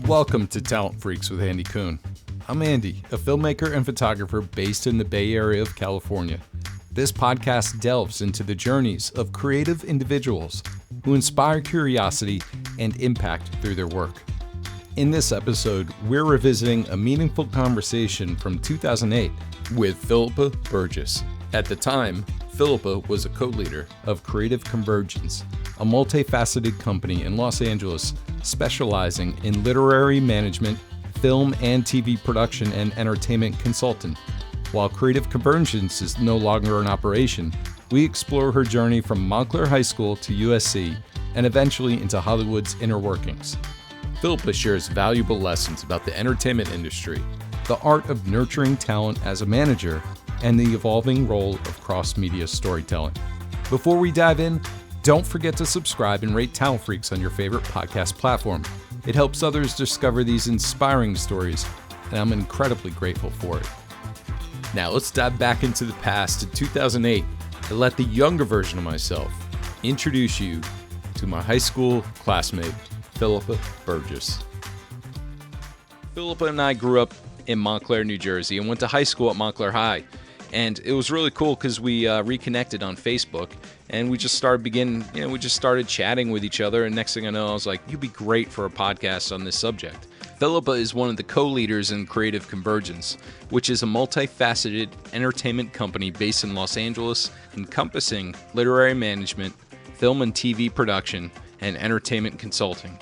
Welcome to Talent Freaks with Andy Coon. I'm Andy, a filmmaker and photographer based in the Bay Area of California. This podcast delves into the journeys of creative individuals who inspire curiosity and impact through their work. In this episode, we're revisiting a meaningful conversation from 2008 with Philippa Burgess. At the time, Philippa was a co-leader of Creative Convergence, a multi-faceted company in Los Angeles specializing in literary management, film and TV production, and entertainment consultant. While Creative Convergence is no longer in operation, we explore her journey from Montclair High School to USC and eventually into Hollywood's inner workings. Philippa shares valuable lessons about the entertainment industry, the art of nurturing talent as a manager, and the evolving role of cross-media storytelling. Before we dive in, don't forget to subscribe and rate Talent Freaks on your favorite podcast platform. It helps others discover these inspiring stories, and I'm incredibly grateful for it. Now let's dive back into the past to 2008 and let the younger version of myself introduce you to my high school classmate, Philippa Burgess. Philippa and I grew up in Montclair, New Jersey, and went to high school at Montclair High. And it was really cool because we reconnected on Facebook, and we just started chatting with each other. And next thing I know, I was like, "You'd be great for a podcast on this subject." Philippa is one of the co-leaders in Creative Convergence, which is a multi-faceted entertainment company based in Los Angeles, encompassing literary management, film and TV production, and entertainment consulting.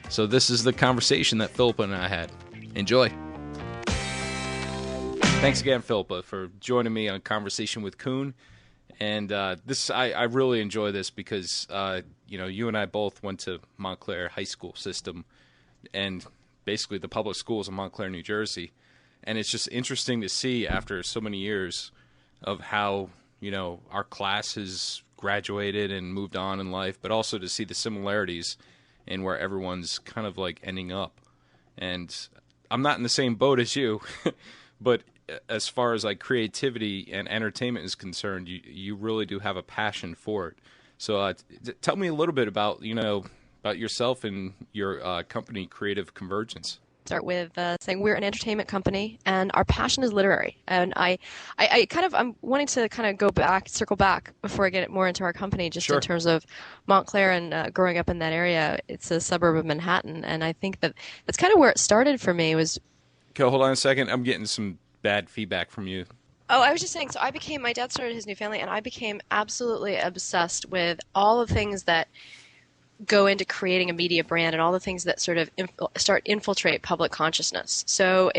So this is the conversation that Philippa and I had. Enjoy. Thanks again, Philippa, for joining me on Conversation with Coon. And I really enjoy this because you and I both went to Montclair High School system, and basically the public schools in Montclair, New Jersey. And it's just interesting to see after so many years of how our class has graduated and moved on in life, but also to see the similarities in where everyone's kind of like ending up. And I'm not in the same boat as you, but as far as like creativity and entertainment is concerned, you really do have a passion for it. So tell me a little bit about yourself and your company, Creative Convergence. Start with saying we're an entertainment company, and our passion is literary. And I'm wanting to kind of circle back before I get more into our company, just Sure. In terms of Montclair and growing up in that area. It's a suburb of Manhattan, and I think that's kind of where it started for me. Was Okay, hold on a second. I'm getting some bad feedback from you. Oh, I was just saying, so my dad started his new family, and I became absolutely obsessed with all the things that go into creating a media brand and all the things that sort of infiltrate public consciousness. So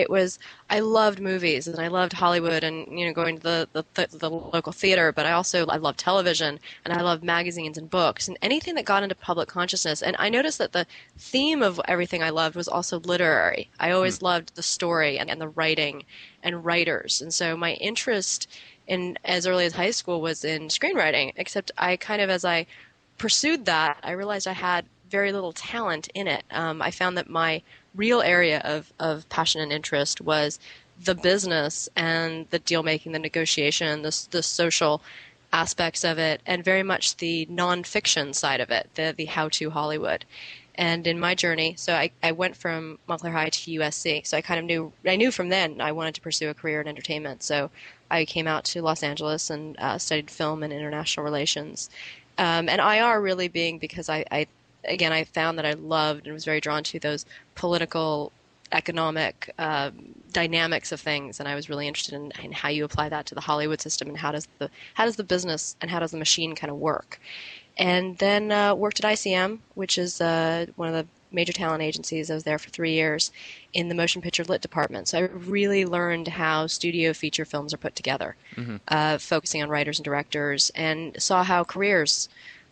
I loved movies, and I loved Hollywood, and going to the local theater, but I loved television, and I loved magazines and books and anything that got into public consciousness. And I noticed that the theme of everything I loved was also literary. I always loved the story and the writing and writers. And so my interest in as early as high school was in screenwriting, except as I pursued that, I realized I had very little talent in it. I found that my real area of passion and interest was the business and the deal making, the negotiation, the social aspects of it, and very much the nonfiction side of it, the how-to Hollywood. And in my journey, so I went from Montclair High to USC, so I knew from then I wanted to pursue a career in entertainment. So I came out to Los Angeles and studied film and international relations. And IR really being because I found that I loved and was very drawn to those political, economic dynamics of things, and I was really interested in how you apply that to the Hollywood system and how does the business and how does the machine kind of work. And then worked at ICM, which is one of the major talent agencies. I was there for 3 years in the motion picture lit department. So I really learned how studio feature films are put together, focusing on writers and directors, and saw how careers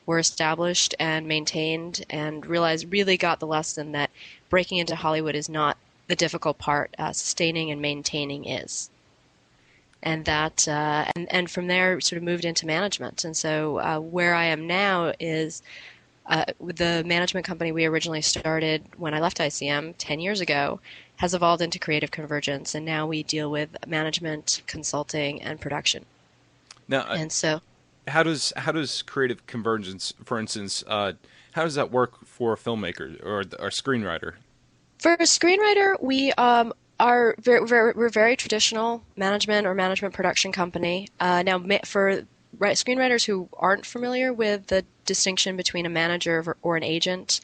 were established and maintained, and really got the lesson that breaking into Hollywood is not the difficult part. Sustaining and maintaining is. And that, and from there sort of moved into management. And so where I am now is with the management company we originally started when I left ICM 10 years ago has evolved into Creative Convergence, and now we deal with management, consulting, and production. Now, and so, how does Creative Convergence, for instance, how does that work for a filmmaker or a screenwriter? For a screenwriter, we we're very traditional management or management production company. For screenwriters who aren't familiar with the distinction between a manager or an agent,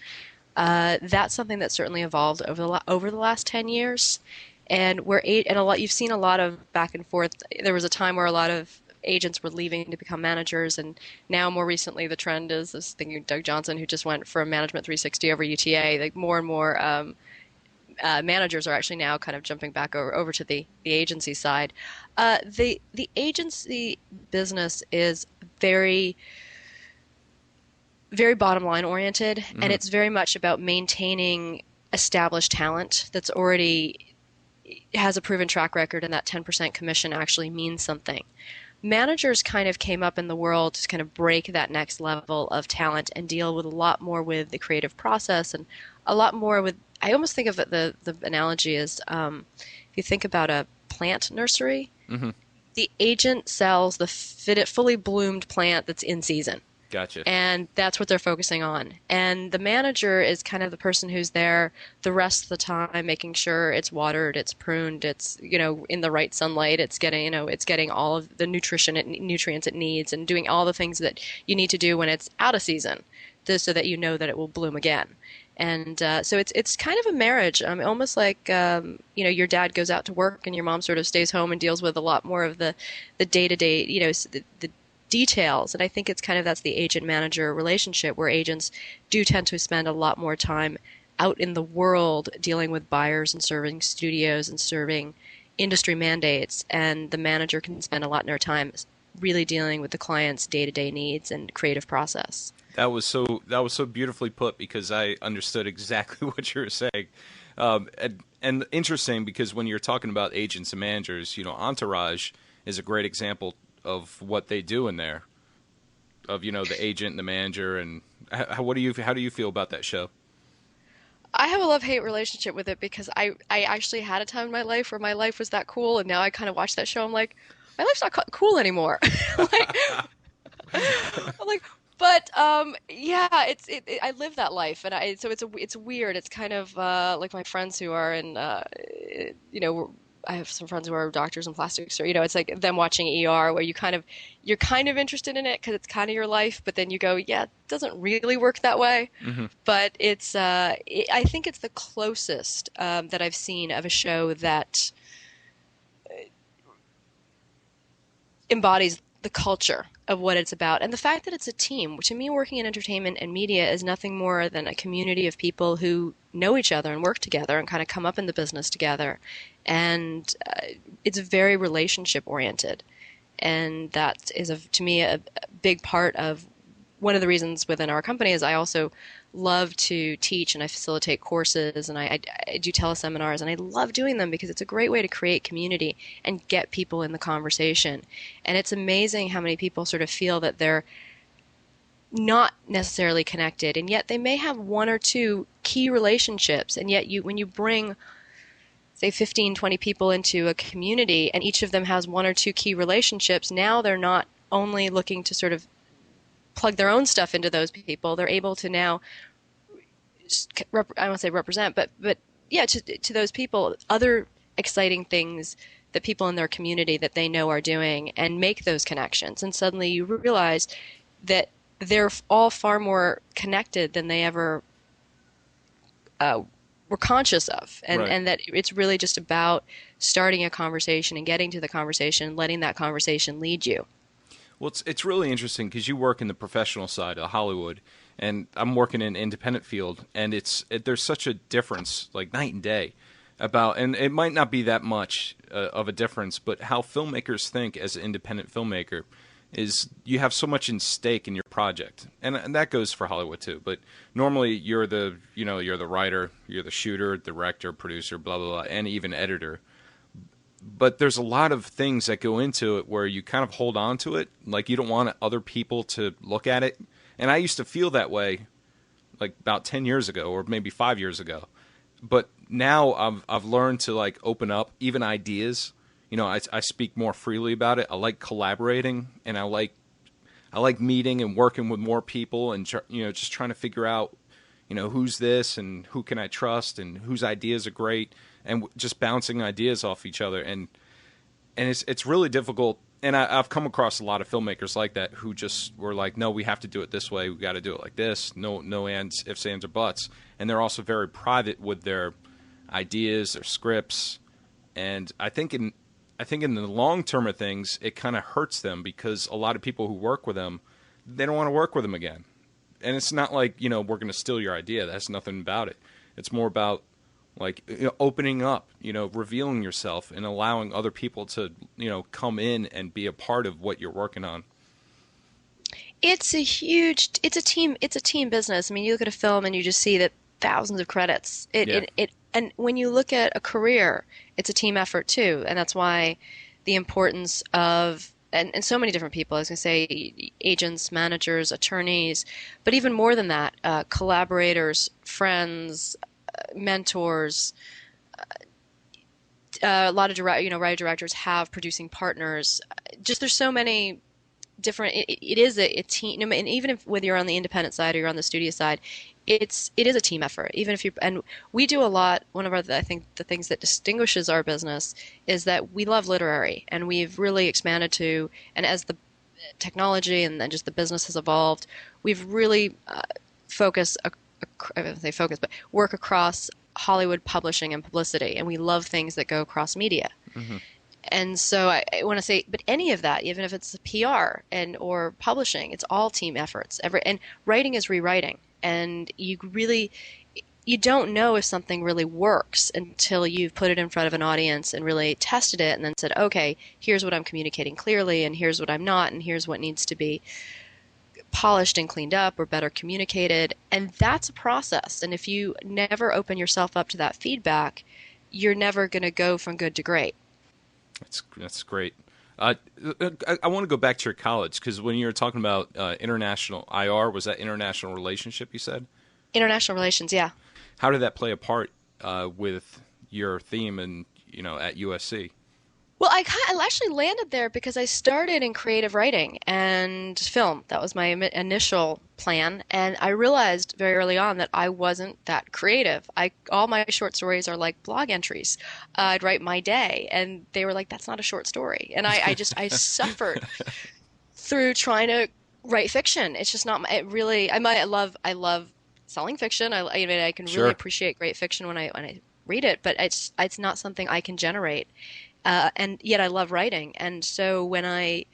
that's something that's certainly evolved over the last 10 years. And you've seen a lot of back and forth. There was a time where a lot of agents were leaving to become managers, and now more recently the trend is this thing of Doug Johnson, who just went from Management 360 over UTA. Like more and more managers are actually now kind of jumping back over to the agency side. The agency business is very very bottom line oriented, and it's very much about maintaining established talent that's already has a proven track record, and that 10% commission actually means something. Managers kind of came up in the world to kind of break that next level of talent and deal with a lot more with the creative process and a lot more with, I almost think of it, the analogy is if you think about a plant nursery, the agent sells the fully bloomed plant that's in season. Gotcha. And that's what they're focusing on. And the manager is kind of the person who's there the rest of the time, making sure it's watered, it's pruned, it's, in the right sunlight, it's getting all of the nutrients it needs, and doing all the things that you need to do when it's out of season, so that you know that it will bloom again. And so it's kind of a marriage, almost like your dad goes out to work and your mom sort of stays home and deals with a lot more of the day-to-day, the details. And I think it's kind of that's the agent-manager relationship, where agents do tend to spend a lot more time out in the world dealing with buyers and serving studios and serving industry mandates, and the manager can spend a lot more time really dealing with the client's day-to-day needs and creative process. That was so beautifully put, because I understood exactly what you were saying. And interesting, because when you're talking about agents and managers, Entourage is a great example of what they do in there, of the agent and the manager. And how do you feel about that show? I have a love-hate relationship with it, because I actually had a time in my life where my life was that cool, and now I kind of watch that show, I'm like, my life's not cool anymore. But yeah, I live that life, and so it's weird. It's kind of like my friends who are in I have some friends who are doctors and plastic surgeons. It's like them watching ER, where you're kind of interested in it because it's kind of your life, but then you go, yeah, it doesn't really work that way. But it's I think it's the closest that I've seen of a show that embodies the culture of what it's about, and the fact that it's a team. To me, working in entertainment and media is nothing more than a community of people who know each other and work together and kind of come up in the business together. And it's very relationship oriented, and that is to me a big part of one of the reasons within our company is I also love to teach, and I facilitate courses, and I do teleseminars, and I love doing them because it's a great way to create community and get people in the conversation. And it's amazing how many people sort of feel that they're not necessarily connected, and yet they may have one or two key relationships, and yet when you bring, say, 15, 20 people into a community, and each of them has one or two key relationships, now they're not only looking to sort of plug their own stuff into those people, they're able to now, I won't say represent, but yeah, to those people, other exciting things that people in their community that they know are doing, and make those connections. And suddenly you realize that they're all far more connected than they ever were conscious of. And that it's really just about starting a conversation and getting to the conversation, letting that conversation lead you. Well, it's really interesting, because you work in the professional side of Hollywood, and I'm working in independent field, and there's such a difference, like night and day, and it might not be that much of a difference, but how filmmakers think as an independent filmmaker is you have so much in stake in your project, and that goes for Hollywood too. But normally you're the writer, you're the shooter, director, producer, blah blah blah, and even editor. But there's a lot of things that go into it where you kind of hold on to it, like you don't want other people to look at it. And I used to feel that way like about 10 years ago, or maybe 5 years ago. But now I've learned to like open up even ideas. I speak more freely about it. I like collaborating, and I like meeting and working with more people, and just trying to figure out who's this and who can I trust and whose ideas are great, and just bouncing ideas off each other. And it's really difficult. And I've come across a lot of filmmakers like that who just were like, no, we have to do it this way. We got to do it like this. No ands, ifs, ands, or buts. And they're also very private with their ideas, their scripts. And I think in the long term of things, it kind of hurts them because a lot of people who work with them, they don't want to work with them again. And it's not like, we're going to steal your idea. That's nothing about it. It's more about like opening up, revealing yourself and allowing other people to, come in and be a part of what you're working on. It's a team business. I mean, you look at a film and you just see that thousands of credits. And when you look at a career, it's a team effort too. And that's why the importance of, and so many different people, I was going to say agents, managers, attorneys, but even more than that, collaborators, friends, mentors, a lot of writer directors have producing partners. Just there's so many different. It is a team, and even if whether you're on the independent side or you're on the studio side, it is a team effort. Even if and we do a lot. One of I think the things that distinguishes our business is that we love literary, and we've really expanded to. And as the technology and then just the business has evolved, we've really I wouldn't say focus, but work across Hollywood publishing and publicity, and we love things that go across media. Mm-hmm. And so I want to say, but any of that, even if it's PR or publishing, it's all team efforts. And writing is rewriting, and you don't know if something really works until you've put it in front of an audience and really tested it, and then said, okay, here's what I'm communicating clearly, and here's what I'm not, and here's what needs to be polished and cleaned up or better communicated. And that's a process. And if you never open yourself up to that feedback, you're never going to go from good to great. That's great. I want to go back to your college, because when you were talking about international IR, was that international relationship you said? International relations, yeah. How did that play a part with your theme and at USC? Well, I actually landed there because I started in creative writing and film. That was my initial plan, and I realized very early on that I wasn't that creative. All my short stories are like blog entries. I'd write my day, and they were like, "That's not a short story," and I suffered through trying to write fiction. It's just not. I love selling fiction. I can really appreciate great fiction when I read it, but it's not something I can generate. And yet I love writing. And so when I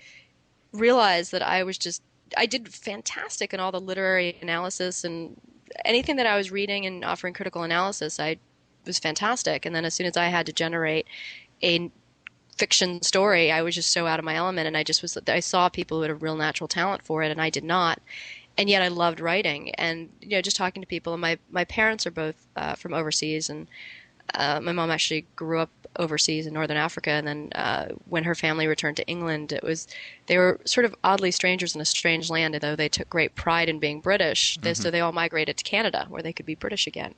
realized that I did fantastic in all the literary analysis and anything that I was reading and offering critical analysis, I was fantastic. And then as soon as I had to generate a fiction story, I was just so out of my element. And I saw people who had a real natural talent for it, and I did not. And yet I loved writing. And, just talking to people, and my parents are both from overseas, and my mom actually grew up overseas in Northern Africa, and then when her family returned to England, they were sort of oddly strangers in a strange land, although they took great pride in being British. Mm-hmm. So they all migrated to Canada, where they could be British again.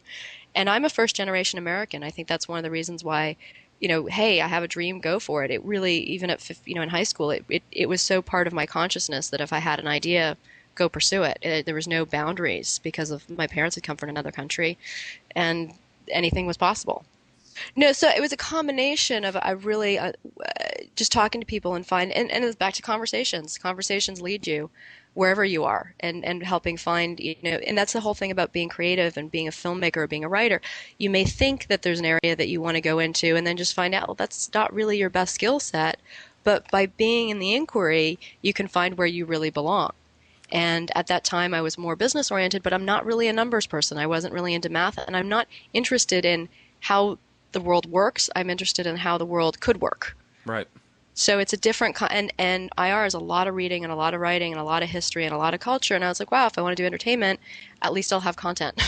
And I'm a first-generation American. I think that's one of the reasons why, hey, I have a dream, go for it. It really, even at in high school, it was so part of my consciousness that if I had an idea, go pursue it. There was no boundaries because of my parents had come from another country, and anything was possible. No, so it was a combination of I really just talking to people and it was back to conversations. Conversations lead you wherever you are, and helping find, and that's the whole thing about being creative and being a filmmaker or being a writer. You may think that there's an area that you want to go into, and then just find out, well, that's not really your best skill set. But by being in the inquiry, you can find where you really belong. And at that time, I was more business oriented, but I'm not really a numbers person. I wasn't really into math, and I'm not interested in how the world works. I'm interested in how the world could work. Right. So it's a different and IR is a lot of reading and a lot of writing and a lot of history and a lot of culture. And I was like, wow, if I want to do entertainment, at least I'll have content.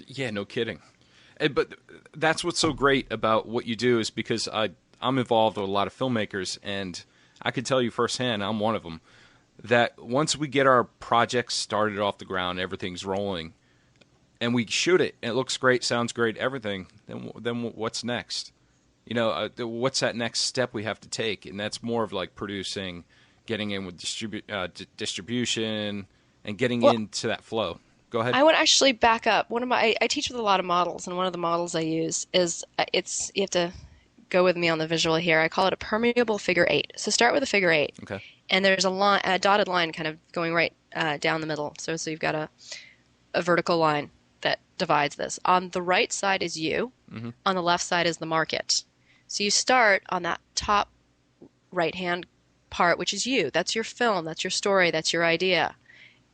Yeah, no kidding. But that's what's so great about what you do, is because I'm involved with a lot of filmmakers, and I can tell you firsthand, I'm one of them, that once we get our projects started off the ground, everything's rolling, and we shoot it, and it looks great, sounds great, everything, then what's next? What's that next step we have to take? And that's more of like producing, getting in with distribution, and getting into that flow. Go ahead. I want to actually back up. I teach with a lot of models, and one of the models I use is you have to go with me on the visual here. I call it a permeable figure eight. So start with a figure eight, Okay. and there's a dotted line kind of going right down the middle. So you've got a vertical line that divides this. On the right side is you. Mm-hmm. On the left side is the market. So you start on that top right-hand part, which is you. That's your film. That's your story. That's your idea.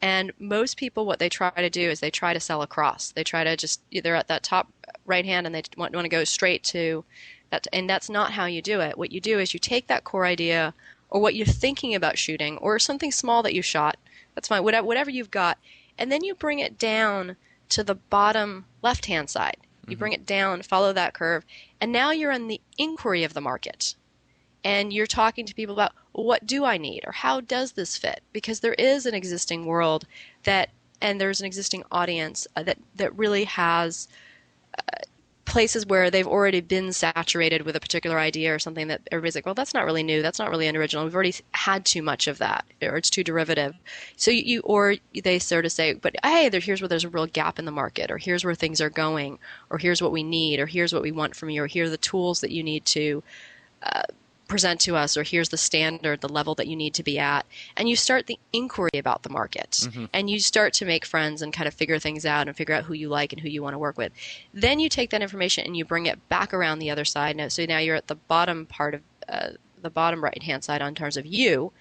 And most people, what they try to do is they try to sell across. They try to just either at that top right hand and they want to go straight to that. And that's not how you do it. What you do is you take that core idea or what you're thinking about shooting or something small that you shot. That's fine. Whatever you've got. And then you bring it down to the bottom left-hand side. You bring it down, follow that curve. And now you're in the inquiry of the market. And you're talking to people about, well, what do I need or how does this fit? Because there is an existing world and there's an existing audience that really has places where they've already been saturated with a particular idea or something that everybody's like, well, that's not really new. That's not really original. We've already had too much of that, or it's too derivative. So or they sort of say, but hey, here's where there's a real gap in the market, or here's where things are going, or here's what we need, or here's what we want from you, or here are the tools that you need to present to us, or here's the standard, the level that you need to be at. And you start the inquiry about the market, and you start to make friends and kind of figure things out and figure out who you like and who you want to work with. Then you take that information and you bring it back around the other side. So now you're at the bottom part of the bottom right hand side on terms of you,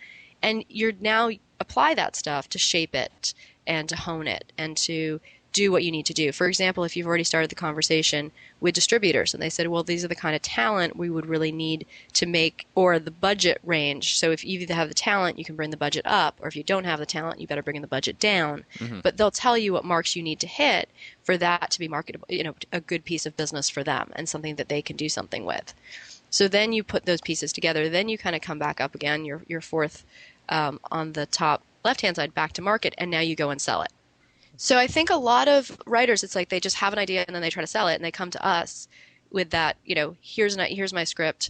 and you're now apply that stuff to shape it and to hone it and to do what you need to do. For example, if you've already started the conversation with distributors and they said, well, these are the kind of talent we would really need to make, or the budget range. So if you either have the talent, you can bring the budget up, or if you don't have the talent, you better bring the budget down. But they'll tell you what marks you need to hit for that to be marketable, a good piece of business for them and something that they can do something with. So then you put those pieces together. Then you kind of come back up again, your fourth on the top left-hand side back to market, and now you go and sell it. So I think a lot of writers, it's like they just have an idea and then they try to sell it, and they come to us with that, here's my script,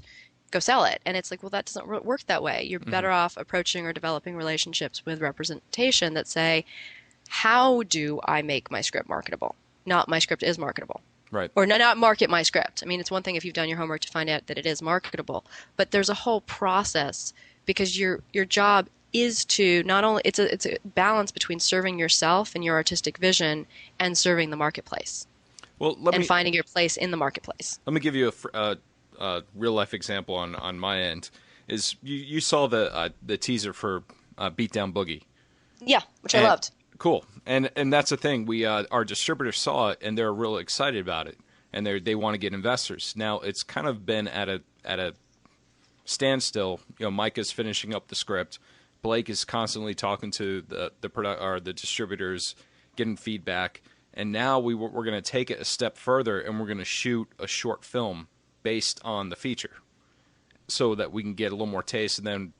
go sell it. And it's like, well, that doesn't work that way. You're better off approaching or developing relationships with representation that say, how do I make my script marketable? Not my script is marketable. Right. Or not market my script. I mean, it's one thing if you've done your homework to find out that it is marketable, but there's a whole process because your job is to not only it's a balance between serving yourself and your artistic vision and serving the marketplace. Well, finding your place in the marketplace. Let me give you a real life example on my end. Is you saw the teaser for Beatdown Boogie? Yeah, which I loved. Cool, and that's the thing. We our distributors saw it and they're real excited about it, and they want to get investors. Now it's kind of been at a standstill. Micah's finishing up the script. Blake is constantly talking to the distributors, getting feedback, and now we're going to take it a step further, and we're going to shoot a short film based on the feature, so that we can get a little more taste, and then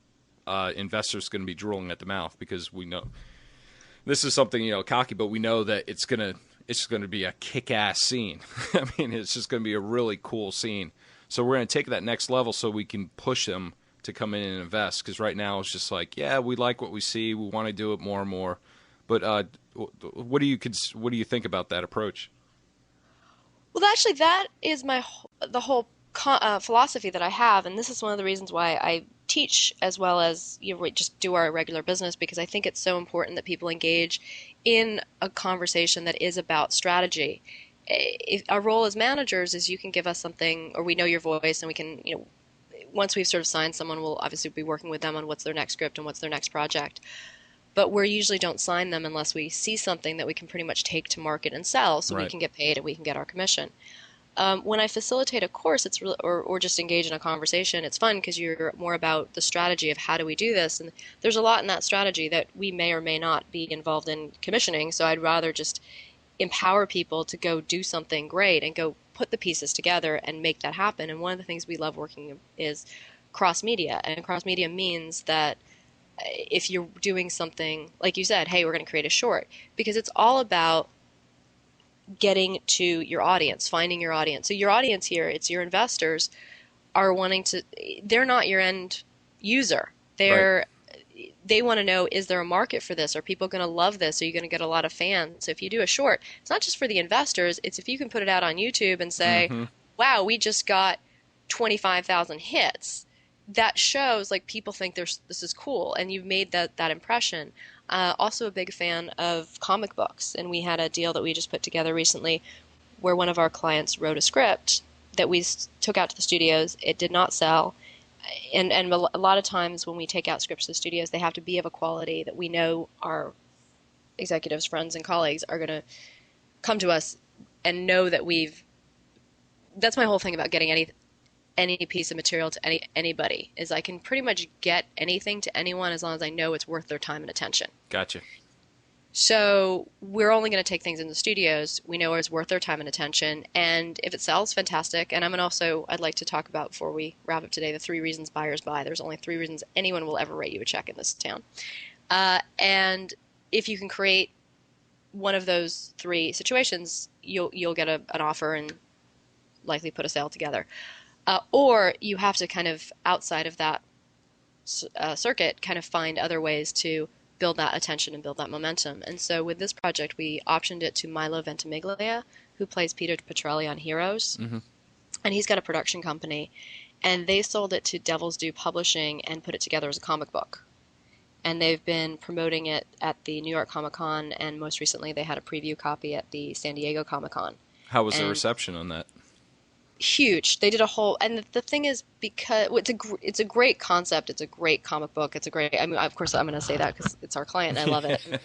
investors going to be drooling at the mouth because we know this is something cocky, but we know that it's going to be a kick-ass scene. I mean, it's just going to be a really cool scene. So we're going to take that next level so we can push them to come in and invest, because right now it's just like, yeah, we like what we see, we want to do it more and more. But what do you think about that approach? Well, actually, that is the whole philosophy that I have, and this is one of the reasons why I teach as well as just do our regular business, because I think it's so important that people engage in a conversation that is about strategy. Our role as managers is you can give us something, or we know your voice, and we can, once we've sort of signed someone, we'll obviously be working with them on what's their next script and what's their next project. But we usually don't sign them unless we see something that we can pretty much take to market and sell, so Right. we can get paid and we can get our commission. When I facilitate a course, it's really, or just engage in a conversation, it's fun because you're more about the strategy of how do we do this. And there's a lot in that strategy that we may or may not be involved in commissioning, so I'd rather just empower people to go do something great and go put the pieces together and make that happen. And one of the things we love working is cross-media. And cross-media means that if you're doing something, like you said, hey, we're going to create a short, because it's all about getting to your audience, finding your audience. So your audience here, it's your investors are wanting to, they're not your end user. They're, they want to know, is there a market for this? Are people going to love this? Are you going to get a lot of fans? So if you do a short, it's not just for the investors. It's if you can put it out on YouTube and say, wow, we just got 25,000 hits. That shows like people think this is cool, and you've made that impression. Also a big fan of comic books, and we had a deal that we just put together recently where one of our clients wrote a script that we took out to the studios. It did not sell. And a lot of times when we take out scripts to the studios, they have to be of a quality that we know our executives, friends, and colleagues are going to come to us and know that that's my whole thing about getting any piece of material to anybody, is I can pretty much get anything to anyone as long as I know it's worth their time and attention. Gotcha. So we're only going to take things in the studios we know it's worth their time and attention, and if it sells, fantastic. And I'd like to talk about, before we wrap up today, the 3 reasons buyers buy. There's only 3 reasons anyone will ever write you a check in this town. And if you can create one of those 3 situations, you'll get an offer and likely put a sale together. Or you have to kind of, outside of that circuit, kind of find other ways to build that attention and build that momentum. And so with this project, we optioned it to Milo Ventimiglia, who plays Peter Petrelli on Heroes. And he's got a production company. And they sold it to Devil's Due Publishing and put it together as a comic book. And they've been promoting it at the New York Comic Con, and most recently they had a preview copy at the San Diego Comic Con. How was the reception on that? Huge. They did a whole, and the thing is, because it's a great concept, it's a great comic book, it's a great, I mean, of course I'm going to say that because it's our client and I love it. I'm a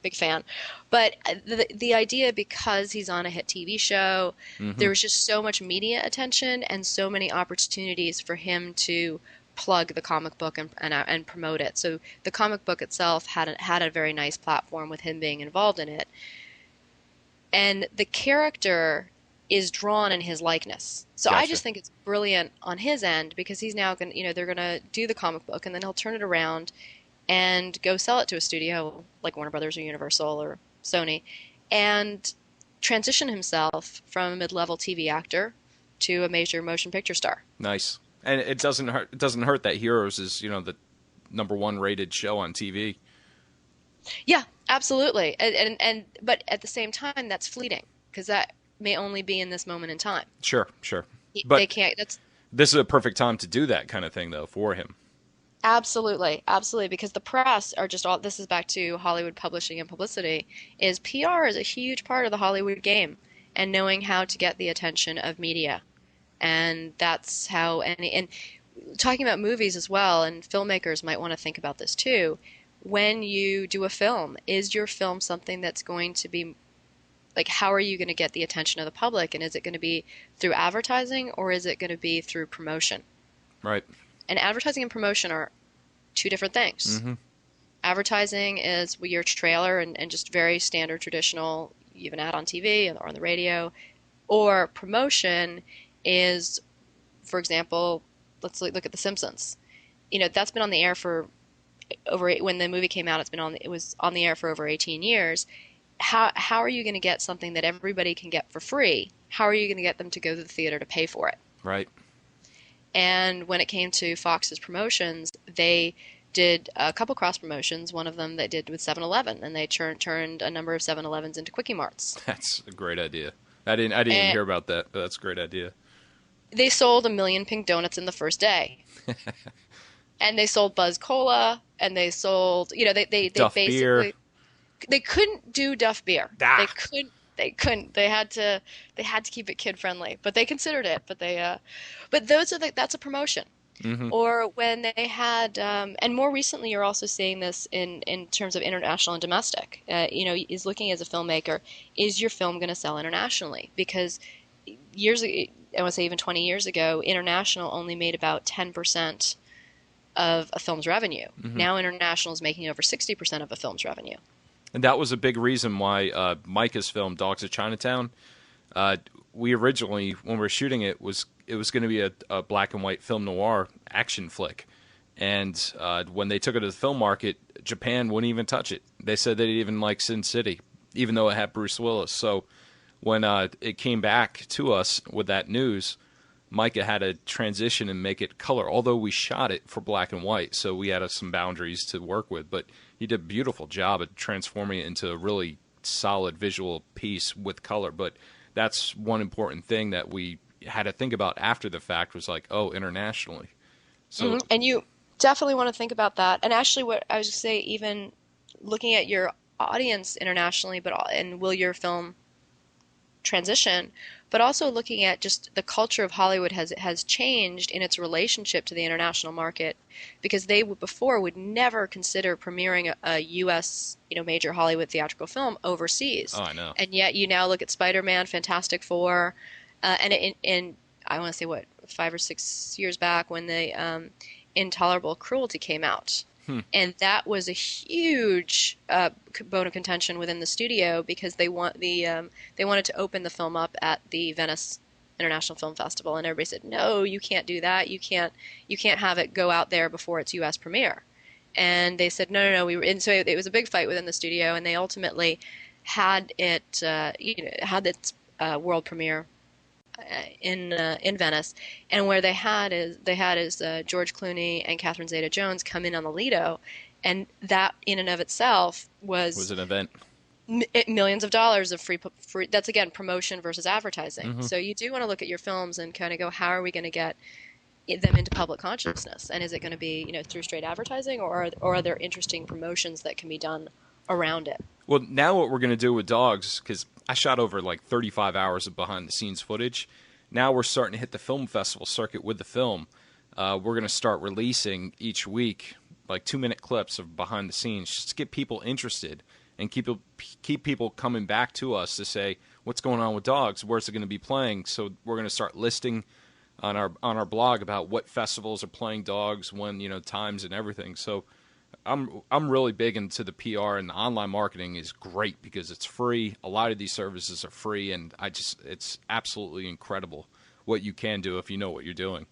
big fan. But the idea, because he's on a hit TV show, there was just so much media attention and so many opportunities for him to plug the comic book and promote it. So the comic book itself had a very nice platform with him being involved in it. And the character is drawn in his likeness. So Gotcha. I just think it's brilliant on his end, because he's now going to, they're going to do the comic book and then he'll turn it around and go sell it to a studio like Warner Brothers or Universal or Sony, and transition himself from a mid-level TV actor to a major motion picture star. Nice. And it doesn't hurt. It doesn't hurt that Heroes is, the #1 rated show on TV. Yeah, absolutely. But at the same time, that's fleeting, because that may only be in this moment in time. Sure. But they can't. This is a perfect time to do that kind of thing, though, for him. Absolutely, because the press are just all. This is back to Hollywood publishing and publicity. Is PR is a huge part of the Hollywood game, and knowing how to get the attention of media, and that's how. And talking about movies as well, and filmmakers might want to think about this too. When you do a film, is your film something that's going to be like, how are you going to get the attention of the public? And is it going to be through advertising, or is it going to be through promotion? Right. And advertising and promotion are 2 different things. Advertising is your trailer and just very standard, traditional, you have an ad on TV or on the radio. Or promotion is, for example, let's look at The Simpsons. That's been on the air for when the movie came out, it was on the air for over 18 years. How are you going to get something that everybody can get for free? How are you going to get them to go to the theater to pay for it? Right. And when it came to Fox's promotions, they did a couple cross promotions. One of them they did with 7-Eleven, and they turned a number of 7-Elevens into Quickie Marts. That's a great idea. I didn't hear about that, but that's a great idea. They sold 1 million pink donuts in the first day. And they sold Buzz Cola, and they sold, they Duff basically beer. They couldn't do Duff beer. Ah. They couldn't. They had to keep it kid friendly. But they considered it. But that's a promotion. Or when they had, and more recently, you're also seeing this in terms of international and domestic. Is looking as a filmmaker, is your film going to sell internationally? Because years ago, I want to say even 20 years ago, international only made about 10% of a film's revenue. Now international is making over 60% of a film's revenue. And that was a big reason why Micah's film, Dogs of Chinatown, we originally, when we were shooting it was going to be a black and white film noir action flick. And when they took it to the film market, Japan wouldn't even touch it. They said they didn't even like Sin City, even though it had Bruce Willis. So when it came back to us with that news, Micah had to transition and make it color, although we shot it for black and white, so we had some boundaries to work with. But he did a beautiful job at transforming it into a really solid visual piece with color. But that's one important thing that we had to think about after the fact was like, oh, internationally. So, And you definitely want to think about that. And actually, what I was going to say, even looking at your audience internationally, and will your film transition, but also looking at just the culture of Hollywood has changed in its relationship to the international market, because they before would never consider premiering a U.S. Major Hollywood theatrical film overseas. oh, I know. And yet you now look at Spider-Man, Fantastic Four, and I want to say 5 or 6 years back when the Intolerable Cruelty came out. And that was a huge bone of contention within the studio, because they wanted to open the film up at the Venice International Film Festival, and everybody said, no, you can't do that. You can't have it go out there before its U.S. premiere. And they said, no. And so it was a big fight within the studio, and they ultimately had its world premiere in Venice, and where they had George Clooney and Catherine Zeta-Jones come in on the Lido, and that in and of itself was an event. Millions of dollars of free. That's again promotion versus advertising. Mm-hmm. So you do want to look at your films and kind of go, how are we going to get them into public consciousness, and is it going to be through straight advertising, or are there interesting promotions that can be done around it? Well, now what we're going to do with Dogs, because I shot over like 35 hours of behind-the-scenes footage. Now we're starting to hit the film festival circuit with the film. We're going to start releasing each week like 2-minute clips of behind-the-scenes just to get people interested and keep people coming back to us to say, what's going on with Dogs? Where's it going to be playing? So we're going to start listing on our blog about what festivals are playing Dogs, when, times and everything. So I'm really big into the PR, and the online marketing is great because it's free. A lot of these services are free, and it's absolutely incredible what you can do if you know what you're doing.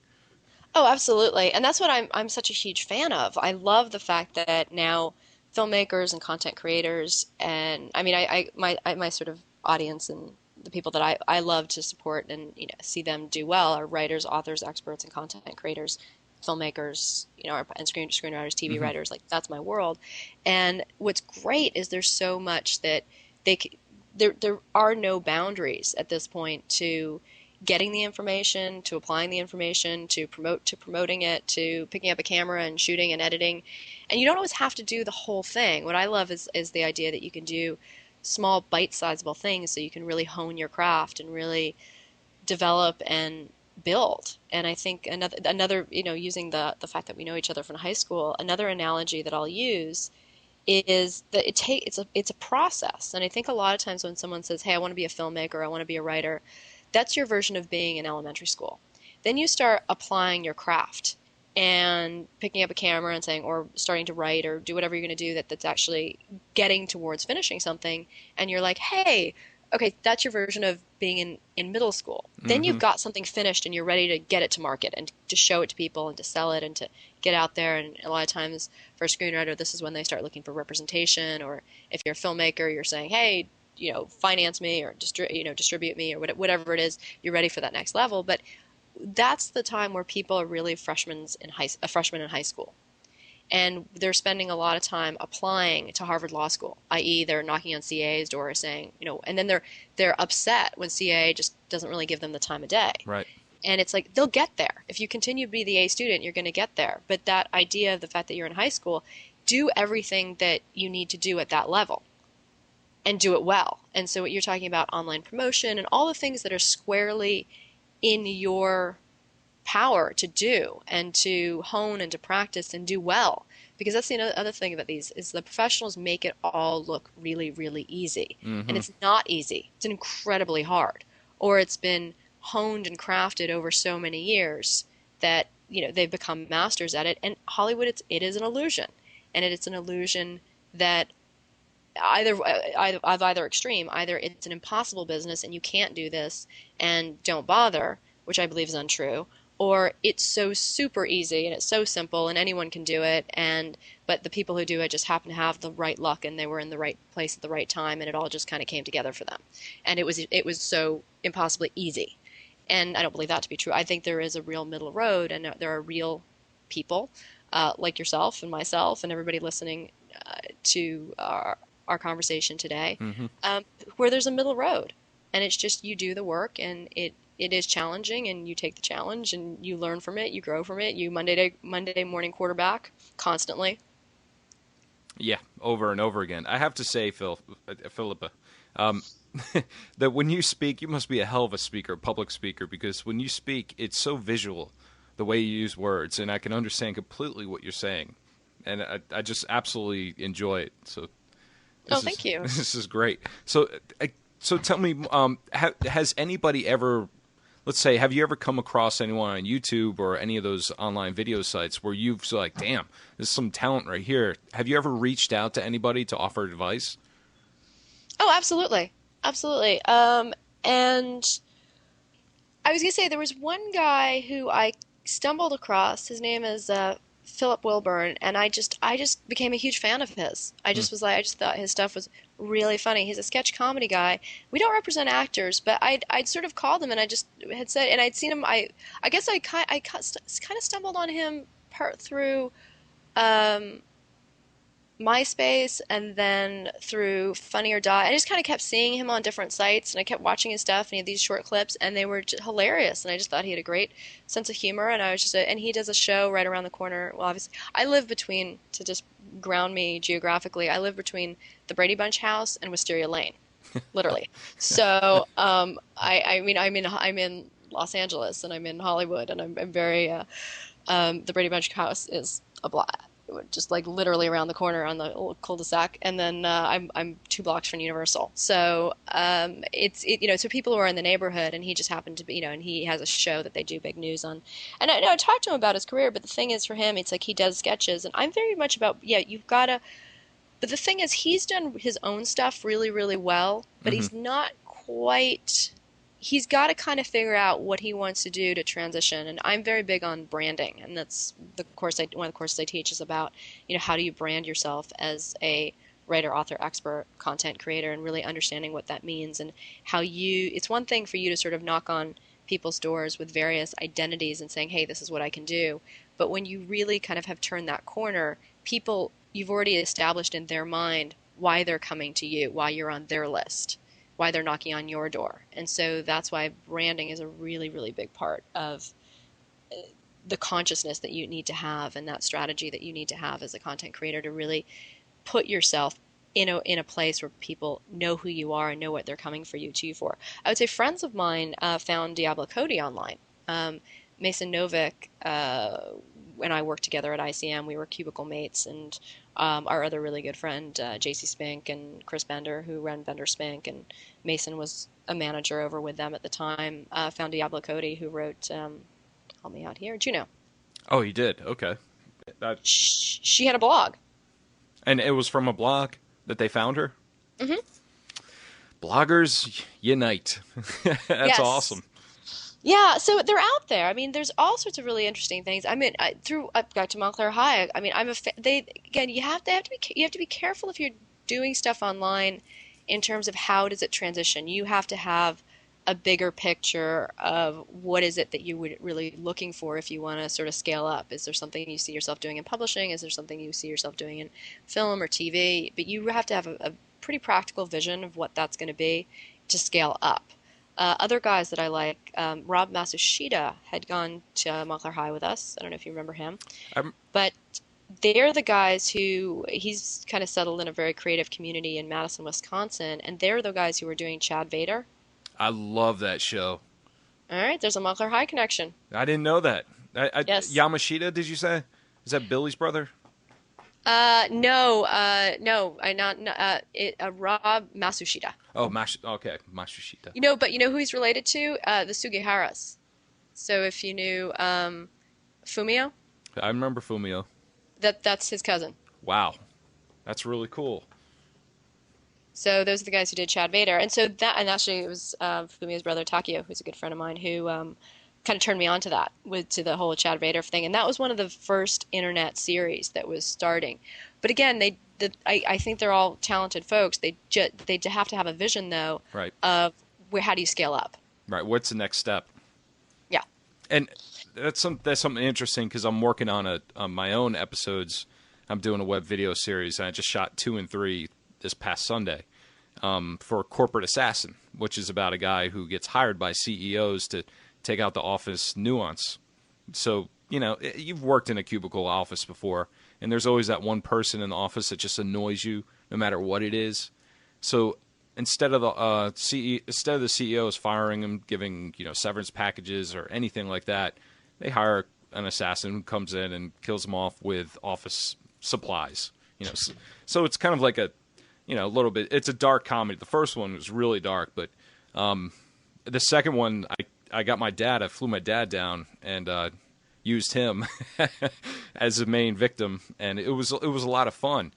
Oh, absolutely. And that's what I'm such a huge fan of. I love the fact that now filmmakers and content creators, and I mean, my sort of audience and the people that I love to support and see them do well are writers, authors, experts, and content creators, filmmakers, and screenwriters, TV Mm-hmm. writers. Like, that's my world. And what's great is there's so much that there are no boundaries at this point to getting the information, to applying the information, to promoting it, to picking up a camera and shooting and editing. And you don't always have to do the whole thing. What I love is the idea that you can do small bite-sizable things, so you can really hone your craft and really develop and build. And I think another using the fact that we know each other from high school, another analogy that I'll use is that it's a process. And I think a lot of times when someone says, hey, I want to be a filmmaker, I want to be a writer, that's your version of being in elementary school. Then you start applying your craft and picking up a camera and saying, or starting to write or do whatever you're going to do that's actually getting towards finishing something. And you're like, hey, okay, that's your version of being in middle school. Mm-hmm. Then you've got something finished and you're ready to get it to market and to show it to people and to sell it and to get out there. And a lot of times for a screenwriter, this is when they start looking for representation. Or if you're a filmmaker, you're saying, hey, finance me or distribute me or whatever it is, you're ready for that next level. But that's the time where people are really freshmen in high school. And they're spending a lot of time applying to Harvard Law School, i.e. they're knocking on CA's door saying, and then they're upset when CA just doesn't really give them the time of day. Right. And it's like, they'll get there. If you continue to be the A student, you're going to get there. But that idea of the fact that you're in high school, do everything that you need to do at that level and do it well. And so what you're talking about, online promotion and all the things that are squarely in your power to do and to hone and to practice and do well, because that's the other thing about these is the professionals make it all look really, really easy. Mm-hmm. And it's not easy. It's incredibly hard, or it's been honed and crafted over so many years that they've become masters at it. And Hollywood, it is an illusion, and it's an illusion that either extreme, either it's an impossible business and you can't do this and don't bother, which I believe is untrue, or it's so super easy and it's so simple and anyone can do it, but the people who do it just happen to have the right luck and they were in the right place at the right time and it all just kind of came together for them. And it was so impossibly easy. And I don't believe that to be true. I think there is a real middle road, and there are real people like yourself and myself and everybody listening to our conversation today, where there's a middle road. And it's just you do the work, and it is challenging, and you take the challenge, and you learn from it, you grow from it, you Monday morning quarterback constantly. Yeah, over and over again. I have to say, Philippa, that when you speak, you must be a hell of a speaker, public speaker, because when you speak, it's so visual, the way you use words, and I can understand completely what you're saying. And I just absolutely enjoy it. So, thank you. This is great. So tell me, has anybody ever, let's say, have you ever come across anyone on YouTube or any of those online video sites where you've like, damn, there's some talent right here? Have you ever reached out to anybody to offer advice? Oh, absolutely. Absolutely. And I was going to say there was one guy who I stumbled across. His name is Philip Wilburn, and I just became a huge fan of his. I just thought his stuff was really funny. He's a sketch comedy guy. We don't represent actors, but I'd sort of called him, and I just had said, and I'd seen him. I guess I kind of stumbled on him through MySpace, and then through Funny or Die. I just kind of kept seeing him on different sites, and I kept watching his stuff, and he had these short clips, and they were just hilarious, and I just thought he had a great sense of humor, and I was and he does a show right around the corner. Well, obviously, I live between, to just ground me geographically, I live between the Brady Bunch house and Wisteria Lane, literally. So, I mean, I'm in Los Angeles, and I'm in Hollywood, and I'm very, the Brady Bunch house is a block, just like literally around the corner on the old cul-de-sac, and then I'm 2 blocks from Universal. So so people who are in the neighborhood, and he just happened to be, and he has a show that they do big news on. And I talked to him about his career, but the thing is, for him, it's like he does sketches, and I'm very much about, you've got to. But the thing is, he's done his own stuff really, really well, but he's not quite. He's got to kind of figure out what he wants to do to transition. And I'm very big on branding, and that's one of the courses I teach is about, how do you brand yourself as a writer, author, expert, content creator, and really understanding what that means, and how it's one thing for you to sort of knock on people's doors with various identities and saying, hey, this is what I can do. But when you really kind of have turned that corner, you've already established in their mind why they're coming to you, why you're on their list, why they're knocking on your door. And so that's why branding is a really, really big part of the consciousness that you need to have, and that strategy that you need to have as a content creator to really put yourself in a place where people know who you are and know what they're coming to you for. I would say friends of mine found Diablo Cody online. Mason Novick and I worked together at ICM. We were cubicle mates, and our other really good friend, JC Spink and Chris Bender, who ran Bender Spink, and Mason was a manager over with them at the time, found Diablo Cody, who wrote, help me out here, Juno. Oh, he did? Okay. She had a blog. And it was from a blog that they found her? Mm-hmm. Bloggers unite. That's awesome. Yeah, so they're out there. I mean, there's all sorts of really interesting things. I mean, I got to Montclair High. I mean, you have to be careful if you're doing stuff online in terms of how does it transition. You have to have a bigger picture of what is it that you would really looking for if you want to sort of scale up. Is there something you see yourself doing in publishing? Is there something you see yourself doing in film or TV? But you have to have a pretty practical vision of what that's going to be to scale up. Other guys that I like, Rob Masushita had gone to Montclair High with us. I don't know if you remember him. But they're the guys he's kind of settled in a very creative community in Madison, Wisconsin, and they're the guys who were doing Chad Vader. I love that show. All right, there's a Montclair High connection. I didn't know that. Yes. Yamashita, did you say? Is that Billy's brother? No, Rob Masushita. Oh, okay, Masushita. But you know who he's related to? The Sugiharas. So if you knew Fumio, I remember Fumio. That's his cousin. Wow, that's really cool. So those are the guys who did Chad Vader, and actually it was Fumio's brother Takio, who's a good friend of mine, who kind of turned me on to that, to the whole Chad Vader thing, and that was one of the first internet series that was starting. But again, I think they're all talented folks. They have to have a vision, though, right, of how do you scale up. Right. What's the next step? And that's something interesting because I'm working on my own episodes. I'm doing a web video series, and I just shot 2 and 3 this past Sunday for Corporate Assassin, which is about a guy who gets hired by CEOs to take out the office nuance. So, you've worked in a cubicle office before, and there's always that one person in the office that just annoys you no matter what it is. So instead of the CEOs firing him, giving severance packages or anything like that, they hire an assassin who comes in and kills them off with office supplies. So it's kind of like a little bit. It's a dark comedy. The first one was really dark, but the second one, I got my dad. I flew my dad down and used him as the main victim, and it was a lot of fun.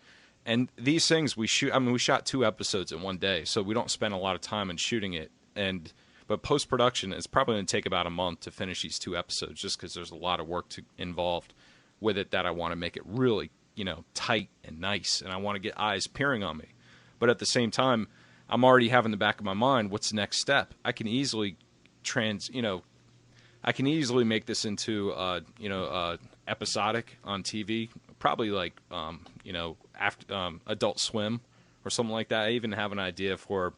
And these things we shoot. I mean, we shot 2 episodes in one day, so we don't spend a lot of time in shooting it. But post production, it's probably going to take about a month to finish these 2 episodes, just because there's a lot of work involved with it that I want to make it really tight and nice, and I want to get eyes peering on me. But at the same time, I'm already having in the back of my mind, what's the next step? I can easily I can easily make this into episodic on TV, probably like after Adult Swim or something like that. I even have an idea for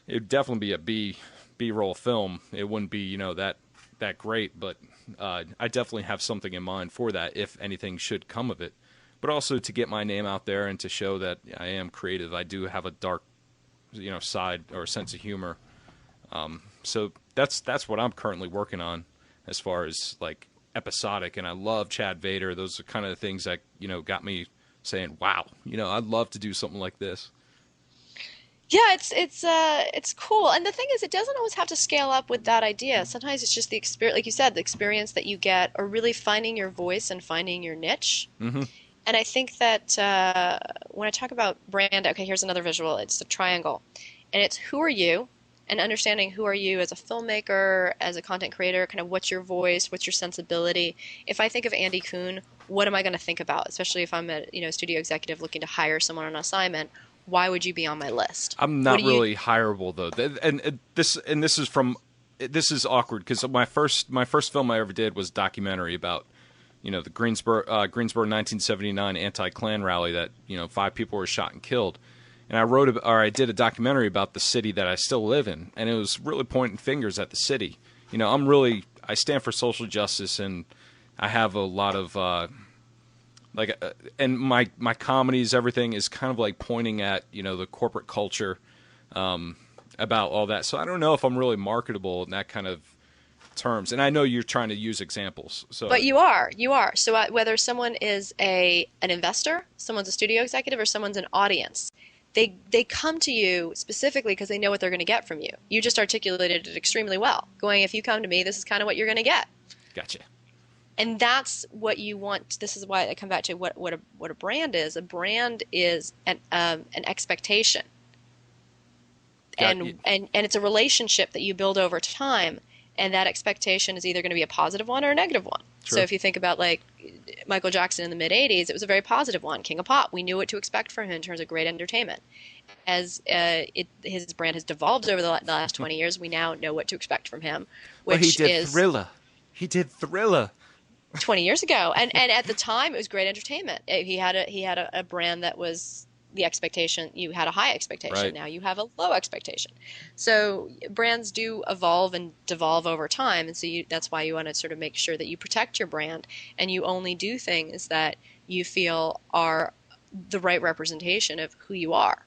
it would definitely be a B-roll film. It wouldn't be that great, but I definitely have something in mind for that if anything should come of it. But also to get my name out there and to show that I am creative. I do have a dark side or sense of humor. So that's what I'm currently working on as far as like episodic. And I love Chad Vader. Those are kind of the things that got me saying, wow, I'd love to do something like this. Yeah, it's cool. And the thing is, it doesn't always have to scale up with that idea. Sometimes it's just the experience, like you said, the experience that you get, or really finding your voice and finding your niche. Mm-hmm. And I think that when I talk about brand, okay, here's another visual. It's the triangle. And it's who are you, and understanding who are you as a filmmaker, as a content creator, kind of what's your voice, what's your sensibility. If I think of Andy Coon, what am I going to think about? Especially if I'm a studio executive looking to hire someone on an assignment. Why would you be on my list? I'm not really hireable though, and this is awkward because my first film I ever did was a documentary about the Greensboro 1979 anti-Klan rally that 5 people were shot and killed, and I did a documentary about the city that I still live in, and it was really pointing fingers at the city. I stand for social justice, and I have a lot of and my comedies, everything is kind of like pointing at the corporate culture about all that. So I don't know if I'm really marketable in that kind of terms. And I know you're trying to use examples. But you are. So whether someone is an investor, someone's a studio executive, or someone's an audience, they come to you specifically because they know what they're going to get from you. You just articulated it extremely well. Going, if you come to me, this is kind of what you're going to get. Gotcha. And that's what you want. This is why I come back to what a brand is. A brand is an expectation, and it's a relationship that you build over time. And that expectation is either going to be a positive one or a negative one. True. So if you think about like Michael Jackson in the mid '80s, it was a very positive one. King of Pop, we knew what to expect from him in terms of great entertainment. As his brand has devolved over the last 20 years, we now know what to expect from him. Which He did Thriller. 20 years ago, and at the time it was great entertainment. He had a brand that was the expectation. You had a high expectation. Right. Now you have a low expectation. So brands do evolve and devolve over time, and so that's why you want to sort of make sure that you protect your brand and you only do things that you feel are the right representation of who you are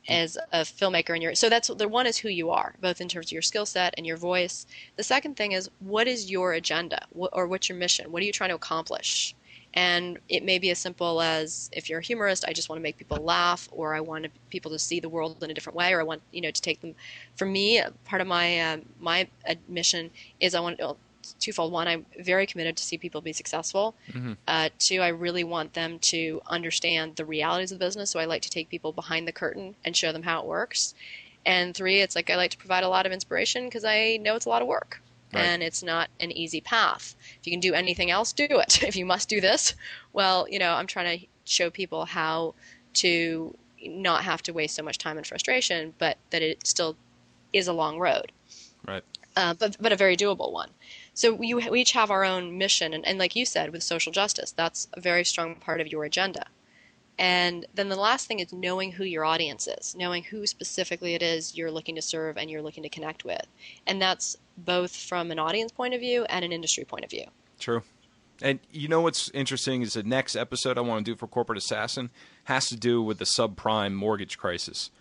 as a filmmaker. So that's the one is who you are, both in terms of your skill set and your voice. The second thing is, what is your agenda, or what's your mission? What are you trying to accomplish? And it may be as simple as, if you're a humorist, I just want to make people laugh, or I want people to see the world in a different way, or I want to take them. For me, part of my mission is I want twofold. One, I'm very committed to see people be successful. Mm-hmm. Two, I really want them to understand the realities of the business. So I like to take people behind the curtain and show them how it works. And three, it's like I like to provide a lot of inspiration because I know it's a lot of work. Right. And it's not an easy path. If you can do anything else, do it. If you must do this, well, I'm trying to show people how to not have to waste so much time and frustration, but that it still is a long road. Right. but a very doable one. So we each have our own mission, and like you said, with social justice, that's a very strong part of your agenda. And then the last thing is knowing who your audience is, knowing who specifically it is you're looking to serve and you're looking to connect with. And that's both from an audience point of view and an industry point of view. True. And you know what's interesting is the next episode I want to do for Corporate Assassin has to do with the subprime mortgage crisis.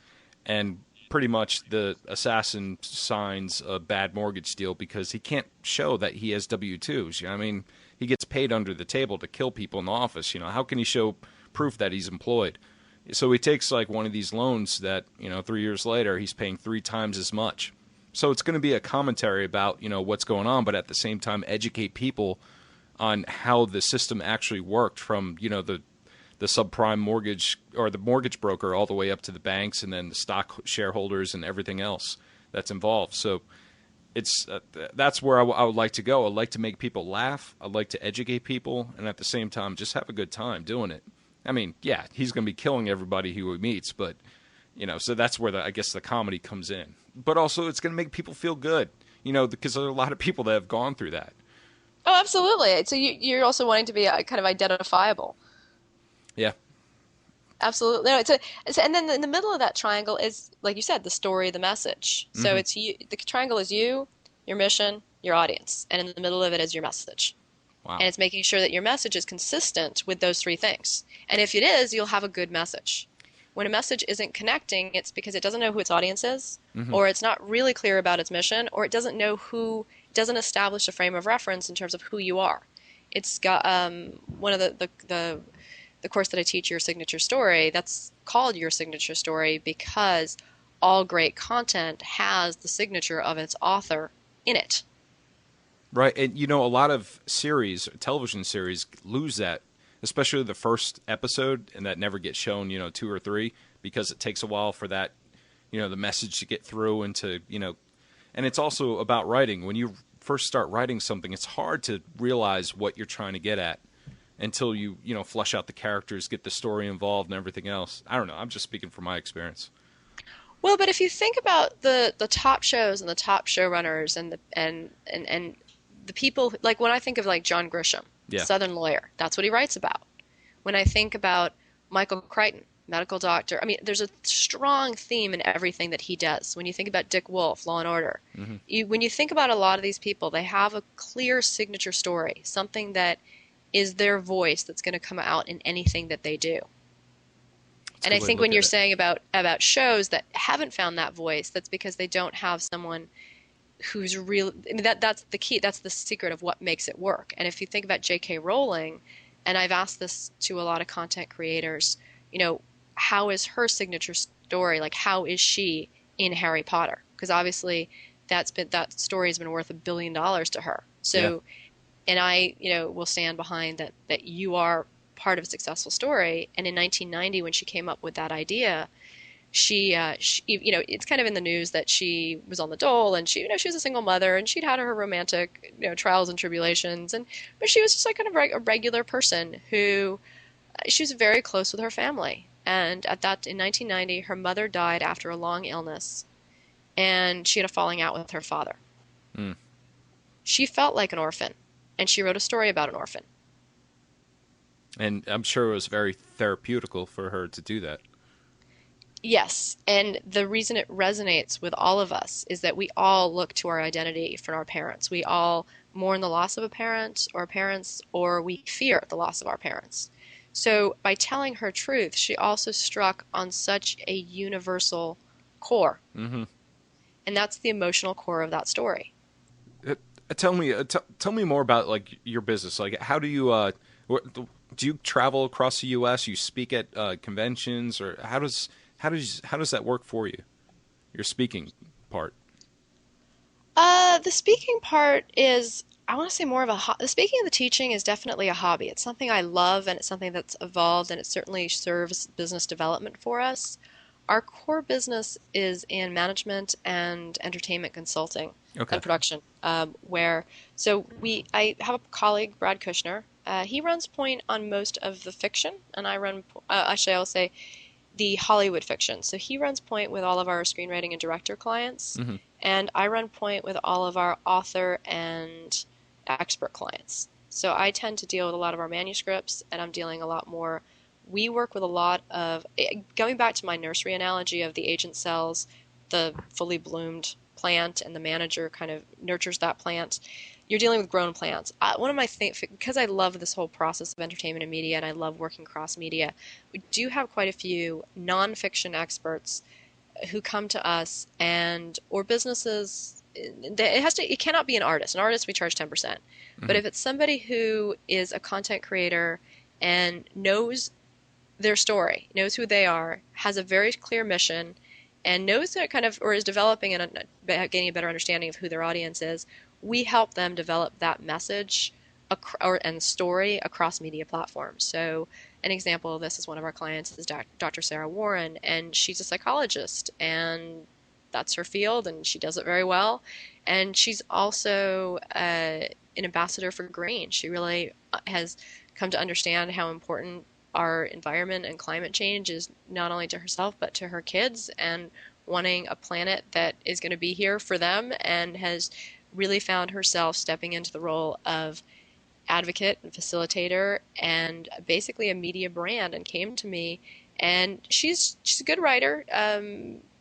And pretty much the assassin signs a bad mortgage deal because he can't show that he has W-2s. You know, I mean, he gets paid under the table to kill people in the office. You know, how can he show proof that he's employed? So he takes like one of these loans that, 3 years later, he's paying 3 times as much. So it's going to be a commentary about, what's going on, but at the same time, educate people on how the system actually worked from, the subprime mortgage or the mortgage broker all the way up to the banks and then the stock shareholders and everything else that's involved. So it's that's where I would like to go. I'd like to make people laugh. I'd like to educate people, and at the same time, just have a good time doing it. I mean, yeah, he's going to be killing everybody who he meets, but so that's where I guess the comedy comes in. But also, it's going to make people feel good, because there are a lot of people that have gone through that. Oh, absolutely. So you're also wanting to be kind of identifiable. Yeah. Absolutely. No, and then in the middle of that triangle is, like you said, the story, the message. So Mm-hmm. it's you. The triangle is you, your mission, your audience, and in the middle of it is your message. Wow. And it's making sure that your message is consistent with those 3 things. And if it is, you'll have a good message. When a message isn't connecting, it's because it doesn't know who its audience is, Mm-hmm. or it's not really clear about its mission, or it doesn't doesn't establish a frame of reference in terms of who you are. It's got one of the course that I teach, Your Signature Story, that's called Your Signature Story because all great content has the signature of its author in it. Right. And, a lot of television series lose that, especially the first episode, and that never gets shown, 2 or 3, because it takes a while for that, the message to get through and to, and it's also about writing. When you first start writing something, it's hard to realize what you're trying to get at until you, flush out the characters, get the story involved and everything else. I don't know. I'm just speaking from my experience. Well, but if you think about the top shows and the top showrunners and the people, like when I think of like John Grisham, Yeah. Southern lawyer, that's what he writes about. When I think about Michael Crichton, medical doctor, I mean, there's a strong theme in everything that he does. When you think about Dick Wolf, Law and Order, Mm-hmm. when you think about a lot of these people, they have a clear signature story, something that is their voice that's going to come out in anything that they do. That's a And good I way to think look when at you're it. saying about shows that haven't found that voice, that's because they don't have someone who's real. I mean, that's the key. That's the secret of what makes it work. And if you think about J.K. Rowling, and I've asked this to a lot of content creators, how is her signature story? Like, how is she in Harry Potter? Because obviously, that story has been worth $1 billion to her. So, Yeah. and I, will stand behind that you are part of a successful story. And in 1990, when she came up with that idea, she it's kind of in the news that she was on the dole, and she was a single mother, and she'd had her romantic, trials and tribulations, but she was just like kind of a regular person who, she was very close with her family. And in 1990, her mother died after a long illness, and she had a falling out with her father. Mm. She felt like an orphan, and she wrote a story about an orphan. And I'm sure it was very therapeutical for her to do that. Yes, and the reason it resonates with all of us is that we all look to our identity from our parents. We all mourn the loss of a parent or parents, or we fear the loss of our parents. So by telling her truth, she also struck on such a universal core. Mm-hmm. And that's the emotional core of that story. Tell me more about like your business. Like, how do you do you travel across the U.S.? You speak at conventions, or how does that work for you? Your speaking part. The speaking part is, I want to say more of the speaking and the teaching is definitely a hobby. It's something I love, and it's something that's evolved, and it certainly serves business development for us. Our core business is in management and entertainment consulting Okay. and production. I have a colleague, Brad Kushner. He runs point on most of the fiction, and I run. Actually, I'll say the Hollywood fiction. So he runs point with all of our screenwriting and director clients, Mm-hmm. and I run point with all of our author and expert clients. So I tend to deal with a lot of our manuscripts, and I'm dealing a lot more. We work with a lot of, going back to my nursery analogy of the agent sells the fully bloomed plant and the manager kind of nurtures that plant. You're dealing with grown plants. One of my things, because I love this whole process of entertainment and media, and I love working cross media, we do have quite a few nonfiction experts who come to us, and or businesses. It cannot be an artist. An artist, we charge 10%. Mm-hmm. But if it's somebody who is a content creator and knows their story, knows who they are, has a very clear mission, and knows that kind of, or is developing and gaining a better understanding of who their audience is, we help them develop that message and story across media platforms. So an example of this is one of our clients is Dr. Sarah Warren, and she's a psychologist, and that's her field, and she does it very well. And she's also an ambassador for green. She really has come to understand how important our environment and climate change is, not only to herself but to her kids, and wanting a planet that is going to be here for them, and has really found herself stepping into the role of advocate and facilitator and basically a media brand, and came to me. And she's a good writer,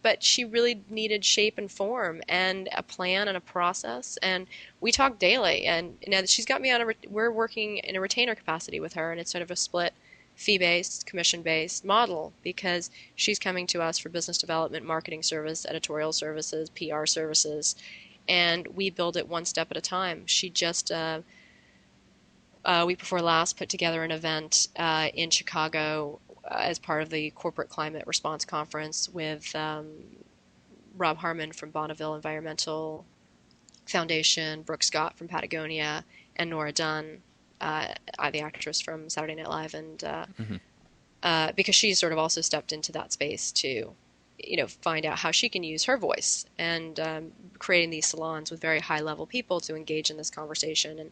but she really needed shape and form and a plan and a process. And we talk daily, and she's got me on we're working in a retainer capacity with her, and it's sort of a split fee-based, commission-based model, because she's coming to us for business development, marketing service, editorial services, PR services, and we build it one step at a time. She just week before last put together an event in Chicago as part of the Corporate Climate Response Conference with Rob Harmon from Bonneville Environmental Foundation, Brooke Scott from Patagonia, and Nora Dunn, the actress from Saturday Night Live, and because she's sort of also stepped into that space to, find out how she can use her voice, and creating these salons with very high level people to engage in this conversation.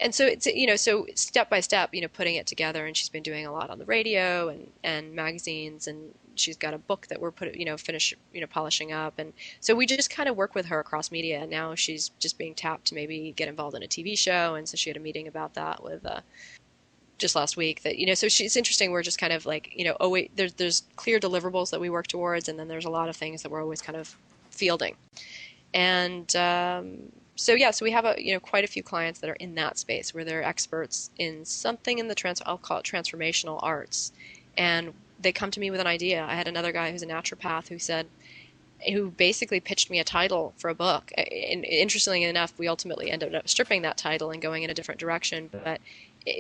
And so it's, so step by step, putting it together. And she's been doing a lot on the radio and magazines, and she's got a book that we're polishing up. And so we just kind of work with her across media. And now she's just being tapped to maybe get involved in a TV show. And so she had a meeting about that with just last week. That so it's interesting. We're just kind of like always there's clear deliverables that we work towards, and then there's a lot of things that we're always kind of fielding. And so we have quite a few clients that are in that space where they're experts in something in I'll call it transformational arts, and they come to me with an idea. I had another guy who's a naturopath who basically pitched me a title for a book. And interestingly enough, we ultimately ended up stripping that title and going in a different direction, but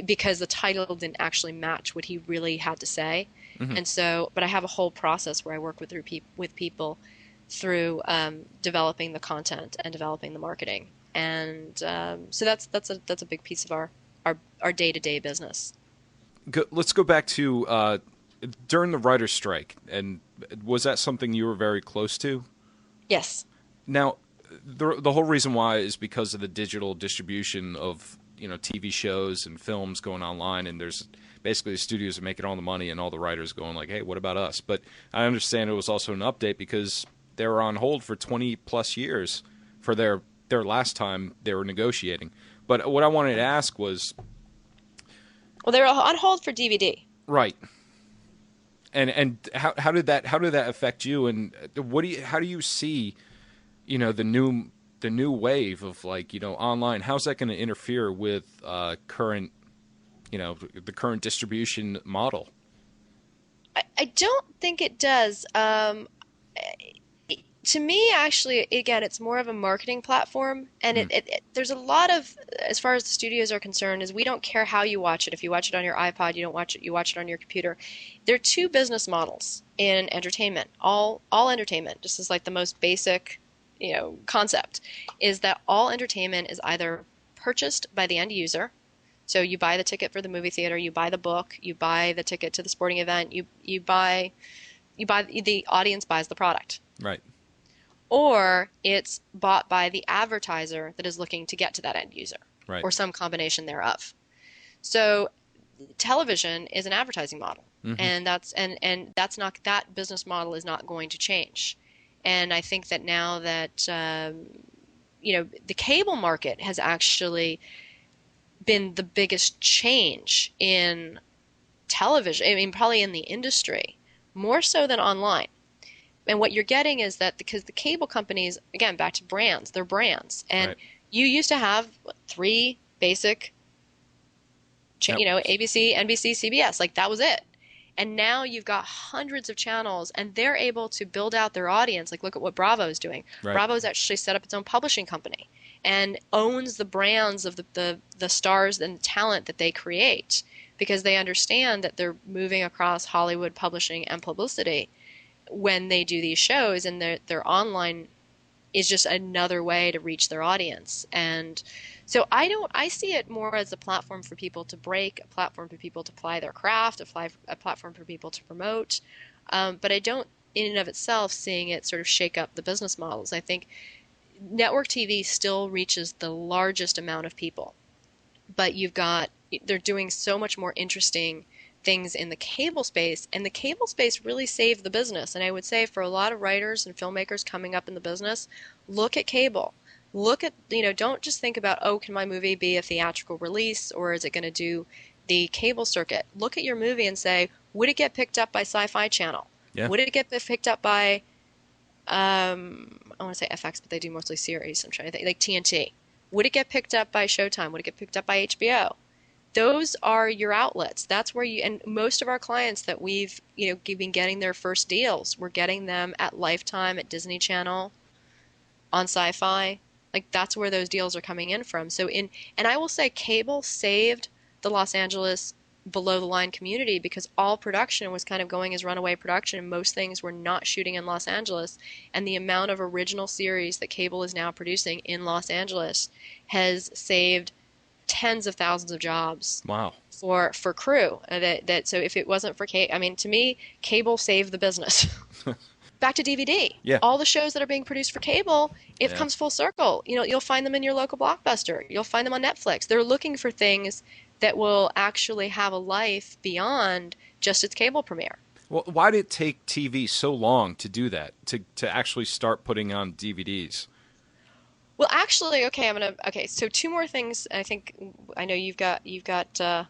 because the title didn't actually match what he really had to say. Mm-hmm. And so, but I have a whole process where I work with people through developing the content and developing the marketing, and so that's a big piece of our day-to-day business. Let's go back to during the writer's strike, and was that something you were very close to? Yes. Now, the whole reason why is because of the digital distribution of TV shows and films going online, and there's basically the studios are making all the money, and all the writers going like, hey, what about us? But I understand it was also an update because they were on hold for 20 plus years for their last time they were negotiating. But what I wanted to ask was, well, they were on hold for DVD, right? And how did that affect you? And how do you see the new wave of online? How's that going to interfere with current the current distribution model? I don't think it does. To me, actually, again, it's more of a marketing platform, and there's a lot of, as far as the studios are concerned, is we don't care how you watch it. If you watch it on your iPod, you watch it on your computer. There are two business models in entertainment. All entertainment, just as like the most basic, concept, is that all entertainment is either purchased by the end user. So you buy the ticket for the movie theater, you buy the book, you buy the ticket to the sporting event, you buy the audience buys the product. Right. Or it's bought by the advertiser that is looking to get to that end user, right, or some combination thereof. So television is an advertising model, and that business model is not going to change. And I think that now that, the cable market has actually been the biggest change in television, I mean, probably in the industry, more so than online. And what you're getting is that because the cable companies, again, back to brands, they're brands. And Right. you used to have three basic, Networks. ABC, NBC, CBS, like that was it. And now you've got hundreds of channels and they're able to build out their audience. Like look at what Bravo is doing. Right. Bravo's actually set up its own publishing company and owns the brands of the stars and the talent that they create because they understand that they're moving across Hollywood publishing and publicity when they do these shows, and their online is just another way to reach their audience. And so I see it more as a platform for people to break, a platform for people to apply their craft, a platform for people to promote. But I don't, in and of itself, seeing it sort of shake up the business models. I think network TV still reaches the largest amount of people, but they're doing so much more interesting things in the cable space, and the cable space really saved the business. And I would say for a lot of writers and filmmakers coming up in the business, look at cable. Look at, don't just think about, oh, can my movie be a theatrical release or is it going to do the cable circuit? Look at your movie and say, would it get picked up by Sci-Fi Channel? Yeah. Would it get picked up by, I want to say FX, but they do mostly series. I'm trying to think, like TNT. Would it get picked up by Showtime? Would it get picked up by HBO? Those are your outlets. That's where and most of our clients that we've, been getting their first deals, we're getting them at Lifetime, at Disney Channel, on Sci-Fi. Like that's where those deals are coming in from. And I will say cable saved the Los Angeles below the line community because all production was kind of going as runaway production and most things were not shooting in Los Angeles. And the amount of original series that cable is now producing in Los Angeles has saved tens of thousands of jobs. Wow. For crew. So if it wasn't for cable, I mean, to me, cable saved the business. Back to DVD. Yeah. All the shows that are being produced for cable, it comes full circle. You'll find them in your local Blockbuster. You'll find them on Netflix. They're looking for things that will actually have a life beyond just its cable premiere. Well, why did it take TV so long to do that, to actually start putting on DVDs? Well, actually, so two more things. I know you've got the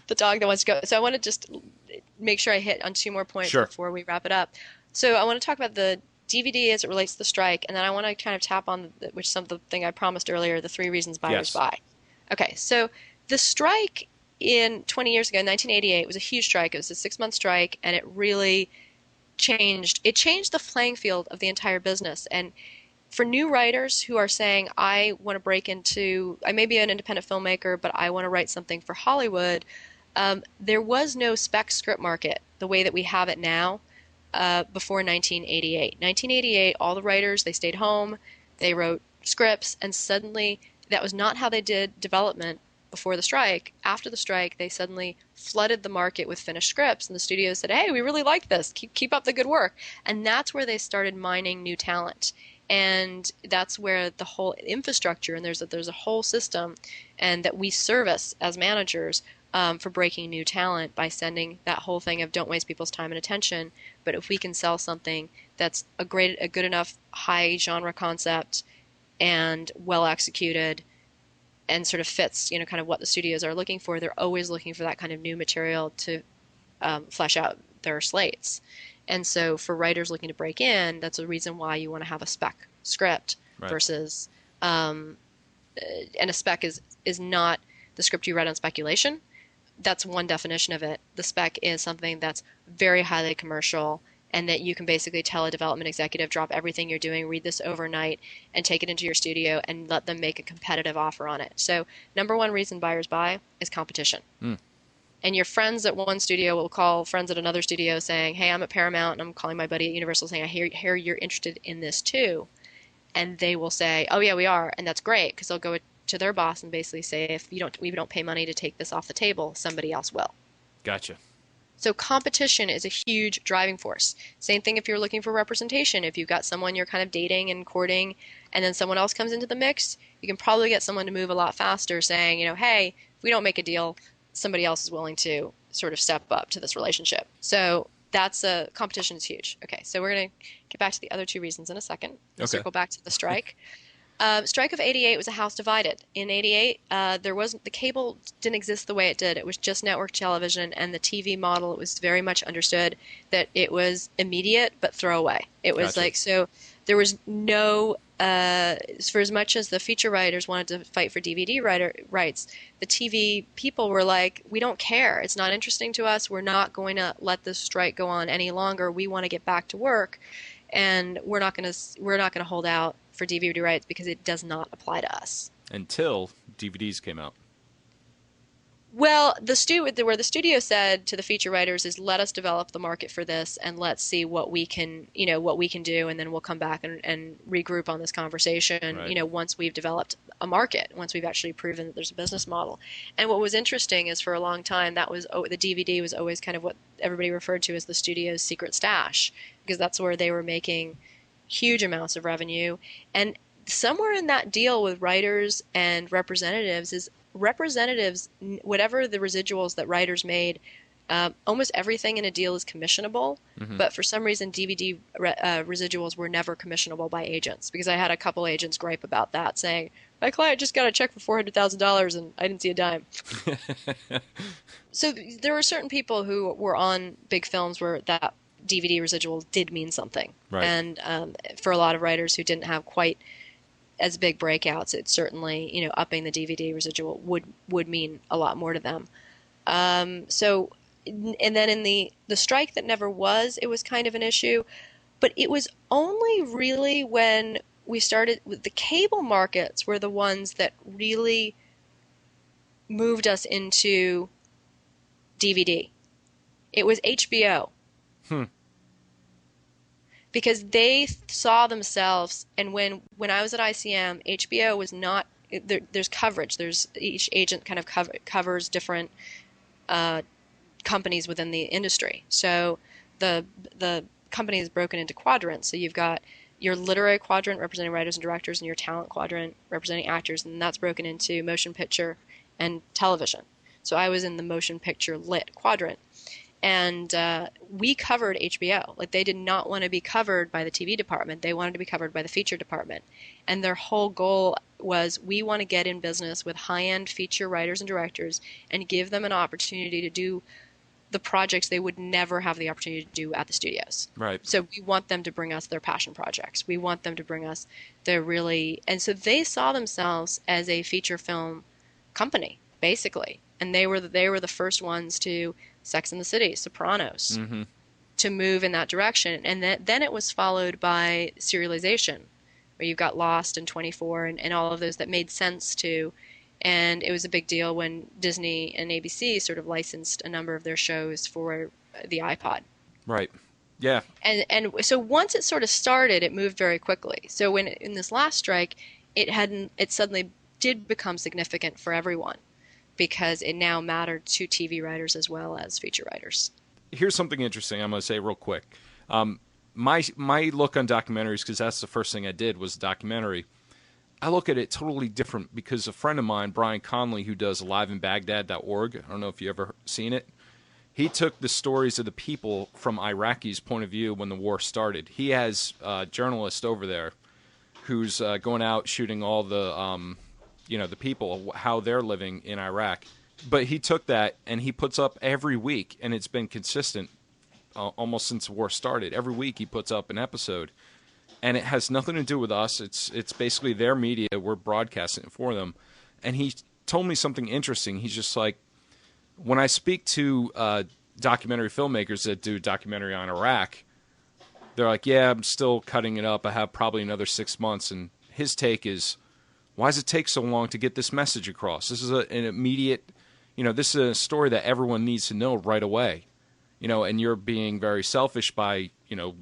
dog that wants to go. So I want to just make sure I hit on two more points before we wrap it up. So I want to talk about the DVD as it relates to the strike, and then I want to kind of tap on something I promised earlier, the 3 reasons buyers buy. Okay, so the strike in 20 years ago, 1988, was a huge strike. It was a 6-month strike, and it really changed the playing field of the entire business. And for new writers who are saying, I want to break into, I may be an independent filmmaker, but I want to write something for Hollywood, there was no spec script market the way that we have it now before 1988. 1988, all the writers, they stayed home, they wrote scripts, and suddenly that was not how they did development before the strike. After the strike, they suddenly flooded the market with finished scripts, and the studios said, hey, we really like this, keep up the good work. And that's where they started mining new talent. And that's where the whole infrastructure, and there's a whole system, and that we service as managers for breaking new talent by sending that whole thing of don't waste people's time and attention. But if we can sell something that's a good enough high genre concept and well executed and sort of fits, kind of what the studios are looking for, they're always looking for that kind of new material to flesh out their slates. And so for writers looking to break in, that's a reason why you want to have a spec script versus, and a spec is not the script you read on speculation. That's one definition of it. The spec is something that's very highly commercial and that you can basically tell a development executive, drop everything you're doing, read this overnight, and take it into your studio and let them make a competitive offer on it. So number one reason buyers buy is competition. And your friends at one studio will call friends at another studio saying, hey, I'm at Paramount, and I'm calling my buddy at Universal saying, I hear you're interested in this too. And they will say, oh, yeah, we are. And that's great because they'll go to their boss and basically say, if we don't pay money to take this off the table, somebody else will. Gotcha. So competition is a huge driving force. Same thing if you're looking for representation. If you've got someone you're kind of dating and courting and then someone else comes into the mix, you can probably get someone to move a lot faster saying, hey, if we don't make a deal, somebody else is willing to sort of step up to this relationship. So that's a competition is huge. Okay, so we're going to get back to the other two reasons in a second. We'll Okay. circle back to the strike. Strike of '88 was a house divided. In '88, the cable didn't exist the way it did. It was just network television, and the TV model. It was very much understood that it was immediate but throwaway. It was Gotcha. like, so there was no for as much as the feature writers wanted to fight for DVD rights, the TV people were like, we don't care. It's not interesting to us. We're not going to let this strike go on any longer. We want to get back to work, and we're not going to hold out for DVD rights because it does not apply to us. Until DVDs came out. Well, where the studio said to the feature writers is, let us develop the market for this, and let's see what we can do, and then we'll come back and regroup on this conversation. Right. Once we've developed a market, once we've actually proven that there's a business model. And what was interesting is, for a long time, the DVD was always kind of what everybody referred to as the studio's secret stash, because that's where they were making huge amounts of revenue. And somewhere in that deal with writers and representatives is whatever the residuals that writers made, almost everything in a deal is commissionable. Mm-hmm. But for some reason, DVD residuals were never commissionable by agents, because I had a couple agents gripe about that, saying, my client just got a check for $400,000 and I didn't see a dime. So there were certain people who were on big films where that DVD residual did mean something. Right. And for a lot of writers who didn't have quite as big breakouts, it certainly, upping the DVD residual would mean a lot more to them. And then in the strike that never was, it was kind of an issue, but it was only really when we started with the cable markets were the ones that really moved us into DVD. It was HBO. Because they saw themselves, and when I was at ICM, HBO was not there's coverage. There's each agent kind of covers different companies within the industry. So the company is broken into quadrants. So you've got your literary quadrant representing writers and directors, and your talent quadrant representing actors, and that's broken into motion picture and television. So I was in the motion picture lit quadrant. And we covered HBO. Like, they did not want to be covered by the TV department. They wanted to be covered by the feature department. And their whole goal was, we want to get in business with high-end feature writers and directors and give them an opportunity to do the projects they would never have the opportunity to do at the studios. Right. So we want them to bring us their passion projects. We want them to bring us their really... And so they saw themselves as a feature film company, basically. And they were the first ones to... Sex and the City, Sopranos, Mm-hmm. to move in that direction. And then it was followed by serialization, where you've got Lost and 24 and all of those that made sense to. And it was a big deal when Disney and ABC sort of licensed a number of their shows for the iPod. Right. Yeah. And so once it sort of started, it moved very quickly. So when in this last strike, it suddenly did become significant for everyone, because it now mattered to TV writers as well as feature writers. Here's something interesting I'm going to say real quick. My look on documentaries, because that's the first thing I did was a documentary, I look at it totally different, because a friend of mine, Brian Conley, who does liveinbaghdad.org, I don't know if you ever seen it, he took the stories of the people from Iraqis' point of view when the war started. He has a journalist over there who's going out shooting all the... the people, how they're living in Iraq. But he took that and he puts up every week, and it's been consistent almost since the war started. Every week he puts up an episode, and it has nothing to do with us. It's basically their media. We're broadcasting it for them. And he told me something interesting. He's just like, when I speak to documentary filmmakers that do documentary on Iraq, they're like, yeah, I'm still cutting it up. I have probably another 6 months. And his take is, why does it take so long to get this message across? This is an immediate, this is a story that everyone needs to know right away. And you're being very selfish by,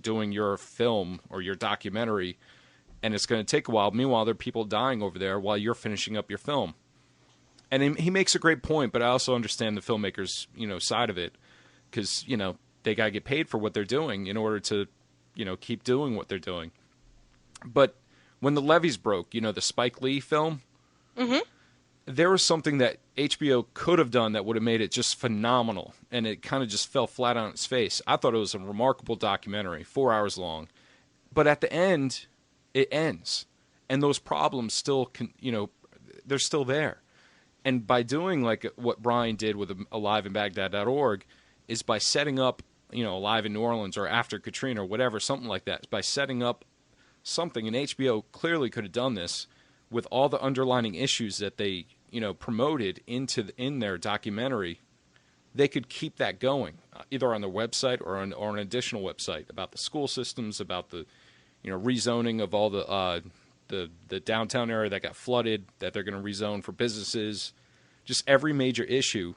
doing your film or your documentary, and it's going to take a while. Meanwhile, there are people dying over there while you're finishing up your film. And he makes a great point, but I also understand the filmmakers, side of it, because, they got to get paid for what they're doing in order to, keep doing what they're doing. But when the levees broke, the Spike Lee film, Mm-hmm. there was something that HBO could have done that would have made it just phenomenal, and it kind of just fell flat on its face. I thought it was a remarkable documentary, 4 hours long, but at the end, it ends, and those problems still they're still there. And by doing like what Brian did with AliveInBaghdad.org is by setting up, Alive in New Orleans or After Katrina or whatever, something like that, by setting up something, and HBO clearly could have done this with all the underlining issues that they, promoted in their documentary. They could keep that going, either on their website or an additional website about the school systems, about the, rezoning of all the downtown area that got flooded, that they're going to rezone for businesses, just every major issue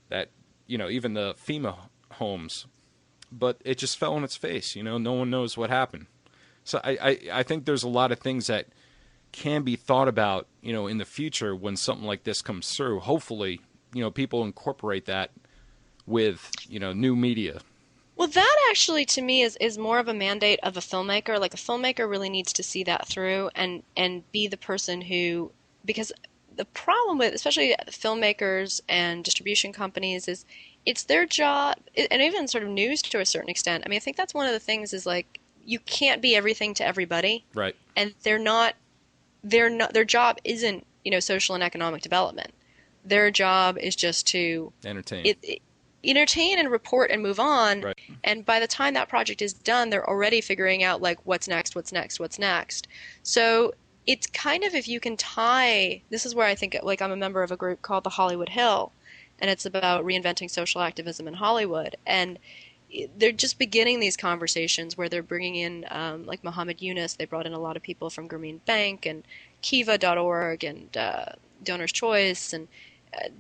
that, even the FEMA homes. But it just fell on its face, no one knows what happened. So I think there's a lot of things that can be thought about, in the future when something like this comes through. Hopefully, people incorporate that with, new media. Well, that actually to me is more of a mandate of a filmmaker. Like a filmmaker really needs to see that through and be the person who, because the problem with especially filmmakers and distribution companies is it's their job, and even sort of news to a certain extent. I mean, I think that's one of the things is like you can't be everything to everybody. Right. And their job isn't, social and economic development. Their job is just to entertain and report and move on. Right. And by the time that project is done, they're already figuring out like what's next. So it's kind of, if you can tie, this is where I think, like, I'm a member of a group called the Hollywood Hill, and it's about reinventing social activism in Hollywood. And they're just beginning these conversations where they're bringing in, like Muhammad Yunus. They brought in a lot of people from Grameen Bank and Kiva.org and Donor's Choice, and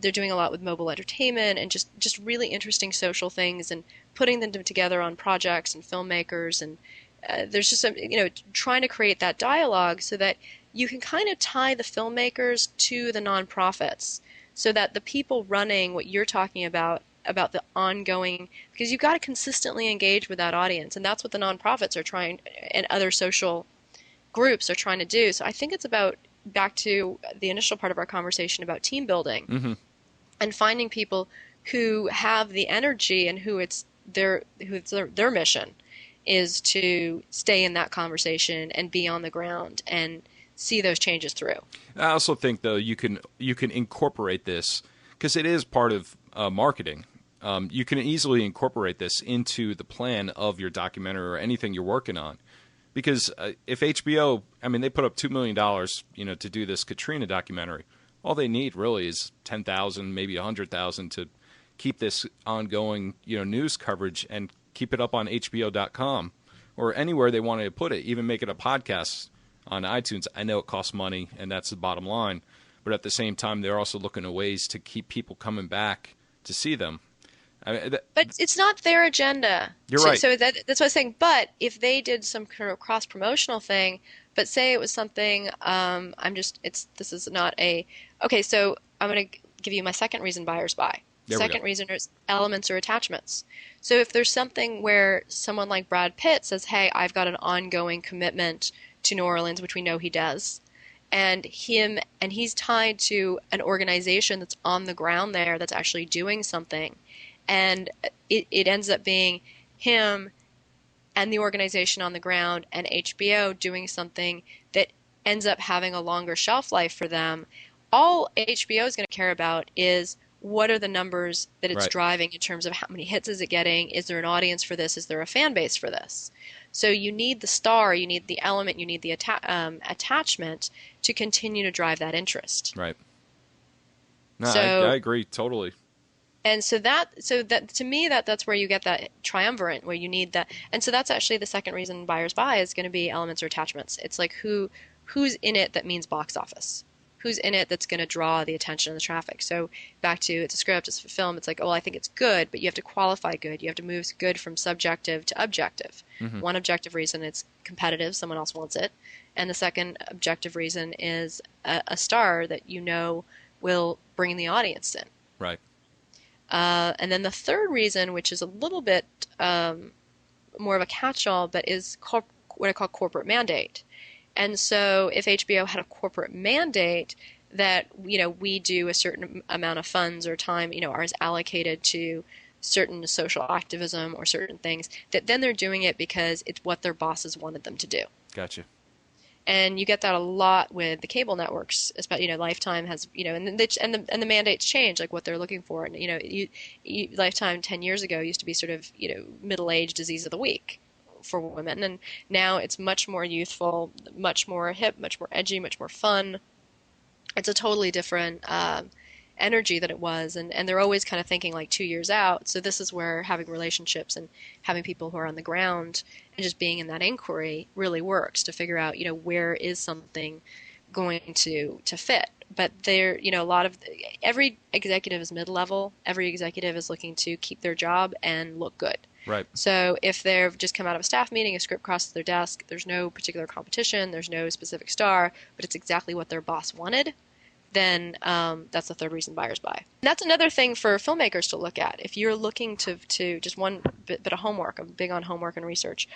they're doing a lot with mobile entertainment and just really interesting social things and putting them together on projects and filmmakers. And there's just trying to create that dialogue so that you can kind of tie the filmmakers to the nonprofits, so that the people running what you're talking about the ongoing, because you've got to consistently engage with that audience, and that's what the nonprofits are trying, and other social groups are trying to do. So I think it's about, back to the initial part of our conversation about team building, and finding people who have the energy and who it's their mission is to stay in that conversation and be on the ground and see those changes through. I also think, though, you can incorporate this, because it is part of marketing. You can easily incorporate this into the plan of your documentary or anything you're working on. Because if HBO, they put up $2 million, to do this Katrina documentary, all they need really is 10,000, maybe 100,000 to keep this ongoing, news coverage and keep it up on HBO.com or anywhere they wanted to put it, even make it a podcast on iTunes. I know it costs money, and that's the bottom line. But at the same time, they're also looking at ways to keep people coming back to see them. But it's not their agenda. You're right. So that's what I was saying. But if they did some kind of cross-promotional thing, but say it was something, this is not a, okay, so I'm going to give you my second reason buyers buy. Second reason is elements or attachments. So if there's something where someone like Brad Pitt says, hey, I've got an ongoing commitment to New Orleans, which we know he does, and he's tied to an organization that's on the ground there that's actually doing something, and it ends up being him and the organization on the ground and HBO doing something that ends up having a longer shelf life for them, all HBO is going to care about is what are the numbers that it's driving in terms of how many hits is it getting? Is there an audience for this? Is there a fan base for this? So you need the star, you need the element, you need the attachment to continue to drive that interest. Right. No, I agree totally. And so that to me that's where you get that triumvirate where you need that. And so that's actually the second reason buyers buy is going to be elements or attachments. It's like who's in it that means box office. Who's in it that's going to draw the attention and the traffic. So back to it's a script, it's a film, it's like, oh, I think it's good, but you have to qualify good. You have to move good from subjective to objective. Mm-hmm. One objective reason it's competitive, someone else wants it. And the second objective reason is a star that will bring the audience in. Right. And then the third reason, which is a little bit more of a catch-all, but is what I call corporate mandate. And so if HBO had a corporate mandate, that, we do a certain amount of funds or time, are allocated to certain social activism or certain things, that then they're doing it because it's what their bosses wanted them to do. Gotcha. And you get that a lot with the cable networks, especially, Lifetime has, and the mandates change, like what they're looking for. And, Lifetime 10 years ago used to be sort of, middle-aged disease of the week for women. And now it's much more youthful, much more hip, much more edgy, much more fun. It's a totally different energy than it was. And they're always kind of thinking like 2 years out. So this is where having relationships and having people who are on the ground and just being in that inquiry really works to figure out, where is something going to fit. But there, every executive is mid-level. Every executive is looking to keep their job and look good. Right. So if they've just come out of a staff meeting, a script crosses their desk, there's no particular competition, there's no specific star, but it's exactly what their boss wanted, then that's the third reason buyers buy. That's another thing for filmmakers to look at. If you're looking to just one bit of homework, I'm big on homework and research,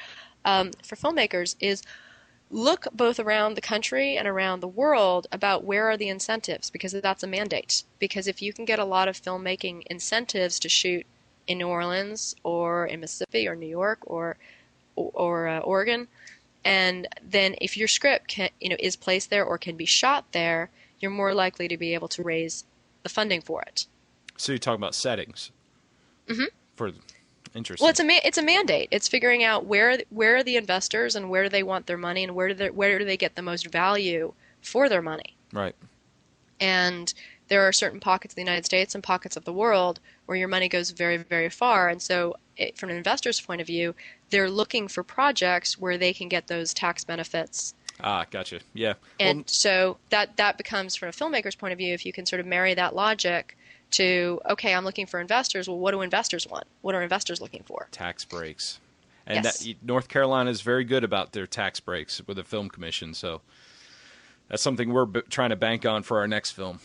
for filmmakers is look both around the country and around the world about where are the incentives, because that's a mandate. Because if you can get a lot of filmmaking incentives to shoot in New Orleans or in Mississippi or New York or Oregon, and then if your script is placed there or can be shot there, you're more likely to be able to raise the funding for it. So you're talking about settings. Mm-hmm. Interesting. Well, it's a mandate. It's figuring out where are the investors and where do they want their money and where do they get the most value for their money. Right. And there are certain pockets of the United States and pockets of the world where your money goes very, very far. And so from an investor's point of view, they're looking for projects where they can get those tax benefits. Ah, gotcha. Yeah. And so that becomes, from a filmmaker's point of view, if you can sort of marry that logic to, okay, I'm looking for investors. Well, what do investors want? What are investors looking for? Tax breaks. And yes. North Carolina is very good about their tax breaks with the film commission. So that's something we're trying to bank on for our next film.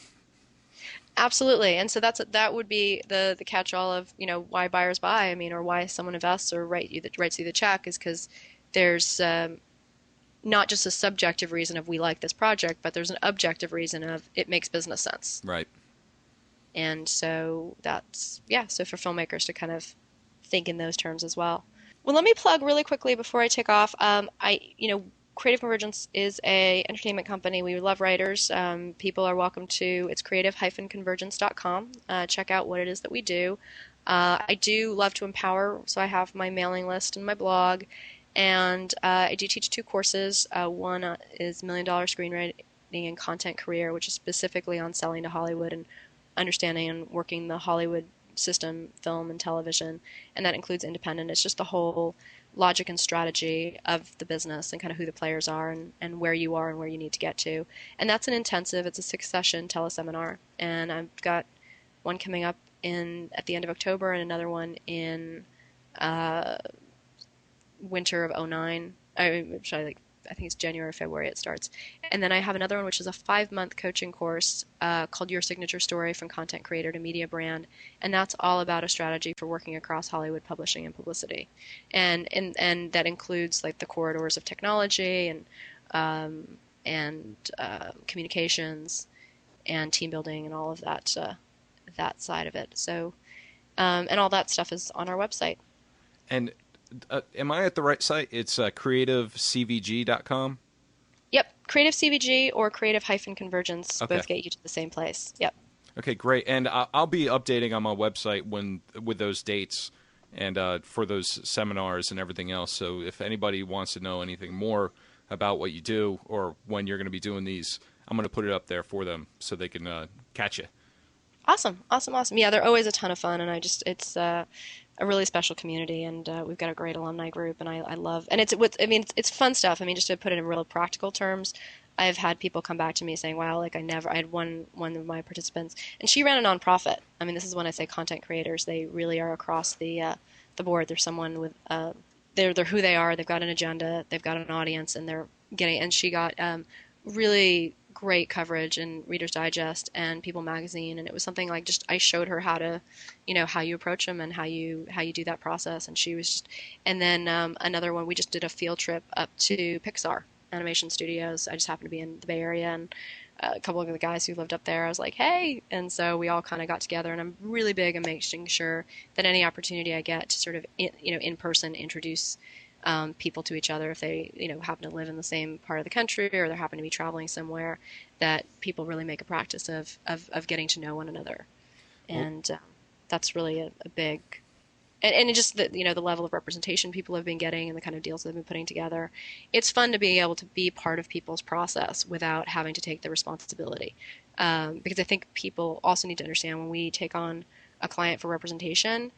Absolutely. And so that would be the catch-all of, why buyers buy, or why someone invests or writes you the check, is because there's not just a subjective reason of we like this project, but there's an objective reason of it makes business sense. Right. And so so for filmmakers to kind of think in those terms as well. Well, let me plug really quickly before I take off. Creative Convergence is a entertainment company. We love writers. People are welcome to, it's creative-convergence.com. Check out what it is that we do. I do love to empower, so I have my mailing list and my blog, and I do teach 2 courses. One is $1 Million Screenwriting and Content Career, which is specifically on selling to Hollywood and understanding and working the Hollywood system, film and television, and that includes independent. It's just the whole logic and strategy of the business and kind of who the players are and where you are and where you need to get to. And that's an intensive, it's a 6-session teleseminar. And I've got one coming up at the end of October and another one in winter of 2009. I think it's January or February it starts. And then I have another one, which is a 5-month coaching course called Your Signature Story, From Content Creator to Media Brand. And that's all about a strategy for working across Hollywood publishing and publicity. And that includes like the corridors of technology and communications and team building and all of that side of it. So, and all that stuff is on our website. And am I at the right site? It's creativecvg.com? Yep. Creative CVG or Creative-Convergence both get you to the same place. Yep. Okay, great. And I'll be updating on my website with those dates and for those seminars and everything else. So if anybody wants to know anything more about what you do or when you're going to be doing these, I'm going to put it up there for them so they can catch you. Awesome. Yeah, they're always a ton of fun, and it's a really special community, and we've got a great alumni group, and I love, and it's fun stuff. Just to put it in real practical terms, I've had people come back to me saying, wow, I had one of my participants, and she ran a nonprofit. This is when I say content creators, they really are across the board. There's someone with, they're who they are, they've got an agenda, they've got an audience, and she got really great coverage in Reader's Digest and People Magazine, and it was something like I showed her how to, how you approach them and how you do that process, and she was and then another one, we just did a field trip up to Pixar, animation studios. I just happened to be in the Bay Area, and a couple of the guys who lived up there, I was like, hey. And so we all kind of got together, and I'm really big on making sure that any opportunity I get to sort of, in person introduce people to each other, if they, happen to live in the same part of the country or they happen to be traveling somewhere, that people really make a practice of getting to know one another. And that's really a big, and it just the level of representation people have been getting and the kind of deals they've been putting together. It's fun to be able to be part of people's process without having to take the responsibility. Because I think people also need to understand, when we take on a client for representation,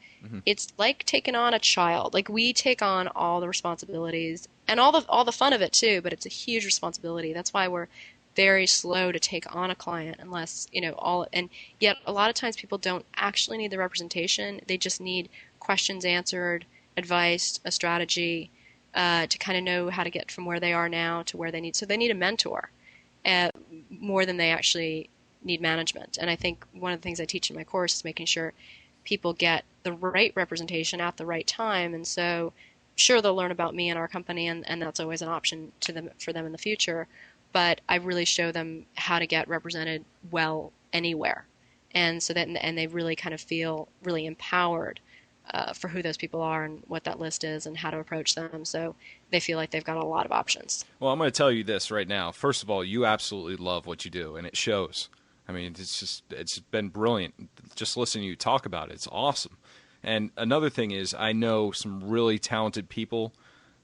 it's like taking on a child. Like, we take on all the responsibilities and all the fun of it too, but it's a huge responsibility. That's why we're very slow to take on a client unless, and yet a lot of times people don't actually need the representation. They just need questions answered, advice, a strategy, to kind of know how to get from where they are now to where they need. So they need a mentor more than they actually need management. And I think one of the things I teach in my course is making sure people get the right representation at the right time. And so sure, they'll learn about me and our company, and that's always an option for them in the future. But I really show them how to get represented well anywhere. And so that, and they really kind of feel really empowered for who those people are and what that list is and how to approach them. So they feel like they've got a lot of options. Well, I'm going to tell you this right now. First of all, you absolutely love what you do, and it shows. I mean, it's been brilliant. Just listening to you talk about it, it's awesome. And another thing is, I know some really talented people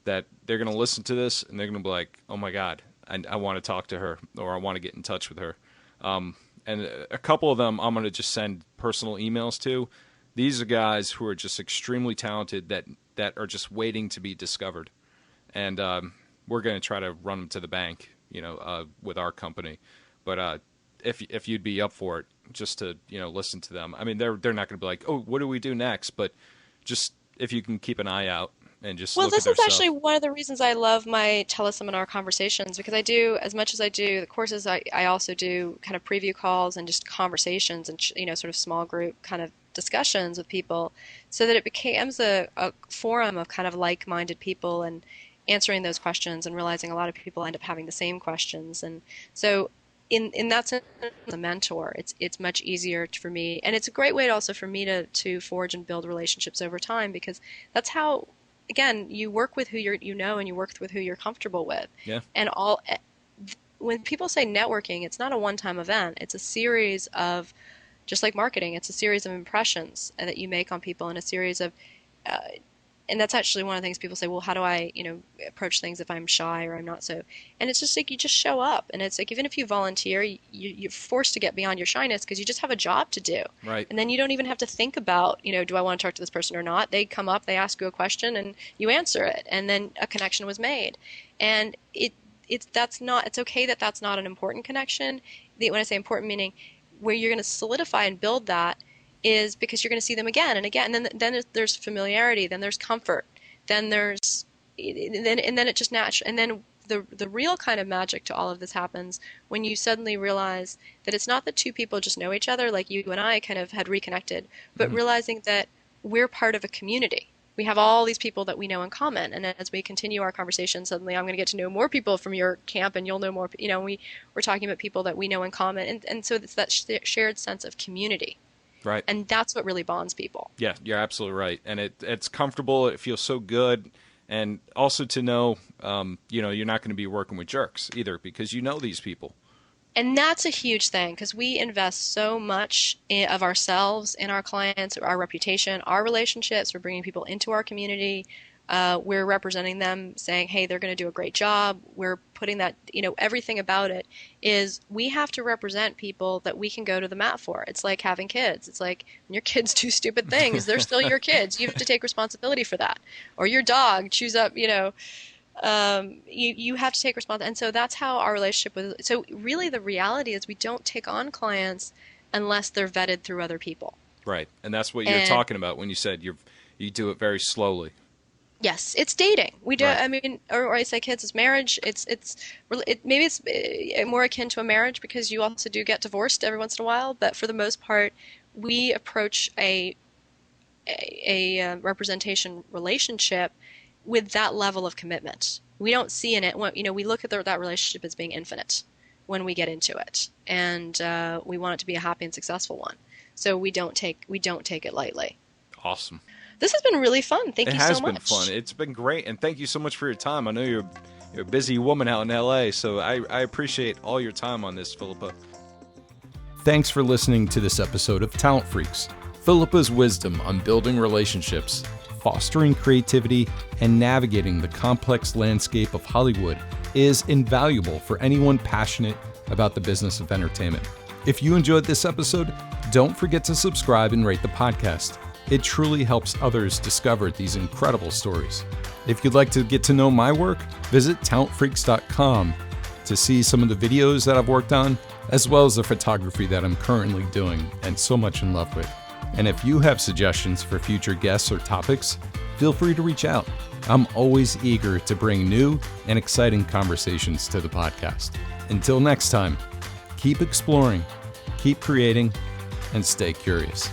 that they're going to listen to this and they're going to be like, oh my God, I want to talk to her, or I want to get in touch with her. And a couple of them I'm going to just send personal emails to. These are guys who are just extremely talented that are just waiting to be discovered. And we're going to try to run them to the bank, with our company. But if you'd be up for it, just to listen to them. I mean, they're not going to be like, oh, what do we do next? But just if you can keep an eye out and just look at their this is actually stuff. one of the reasons I love my teleseminar conversations, because I do, as much as I do the courses, I also do kind of preview calls and just conversations and sort of small group kind of discussions with people, so that it becomes a forum of kind of like-minded people and answering those questions, and realizing a lot of people end up having the same questions. And so in that sense, as a mentor, it's much easier for me, and it's a great way also for me to forge and build relationships over time, because that's how, again, you work with who you know, and you work with who you're comfortable with. Yeah. And when people say networking, it's not a one-time event. It's a series of, just like marketing, it's a series of impressions that you make on people, and a series of, and that's actually one of the things people say, well, how do I, approach things if I'm shy or I'm not so? And it's just like, you just show up, and it's like, even if you volunteer, you're forced to get beyond your shyness, because you just have a job to do. Right. And then you don't even have to think about, do I want to talk to this person or not? They come up, they ask you a question, and you answer it, and then a connection was made. And it's okay that that's not an important connection. When I say important, meaning where you're going to solidify and build that is because you're going to see them again and again. And then there's familiarity, then there's comfort, then there's, and then it just natural. And then the real kind of magic to all of this happens when you suddenly realize that it's not that two people just know each other, like you and I kind of had reconnected, but realizing that we're part of a community. We have all these people that we know in common, and as we continue our conversation, suddenly I'm going to get to know more people from your camp, and you'll know more. We're talking about people that we know in common, and so it's that shared sense of community. Right. And that's what really bonds people. Yeah, you're absolutely right. And it's comfortable. It feels so good. And also to know, you're not going to be working with jerks either, because you know these people. And that's a huge thing, because we invest so much of ourselves in our clients, our reputation, our relationships. We're bringing people into our community. We're representing them, saying, hey, they're going to do a great job. We're putting that, everything about it is, we have to represent people that we can go to the mat for. It's like having kids. It's like when your kids do stupid things, they're still your kids. You have to take responsibility for that. Or your dog chews up, you have to take responsibility. And so that's how our relationship was. So really the reality is, we don't take on clients unless they're vetted through other people. Right. And that's what you're talking about when you said you do it very slowly. Yes, it's dating. We do. Right. I mean, or I say kids, it's marriage. Maybe it's more akin to a marriage, because you also do get divorced every once in a while. But for the most part, we approach a representation relationship with that level of commitment. We don't see in it, we look at that relationship as being infinite when we get into it, and we want it to be a happy and successful one. So we don't take it lightly. Awesome. This has been really fun. Thank you so much. It has been fun. It's been great, and thank you so much for your time. I know you're a busy woman out in LA, so I appreciate all your time on this, Philippa. Thanks for listening to this episode of Talent Freaks. Philippa's wisdom on building relationships, fostering creativity, and navigating the complex landscape of Hollywood is invaluable for anyone passionate about the business of entertainment. If you enjoyed this episode, don't forget to subscribe and rate the podcast. It truly helps others discover these incredible stories. If you'd like to get to know my work, visit talentfreaks.com to see some of the videos that I've worked on, as well as the photography that I'm currently doing and so much in love with. And if you have suggestions for future guests or topics, feel free to reach out. I'm always eager to bring new and exciting conversations to the podcast. Until next time, keep exploring, keep creating, and stay curious.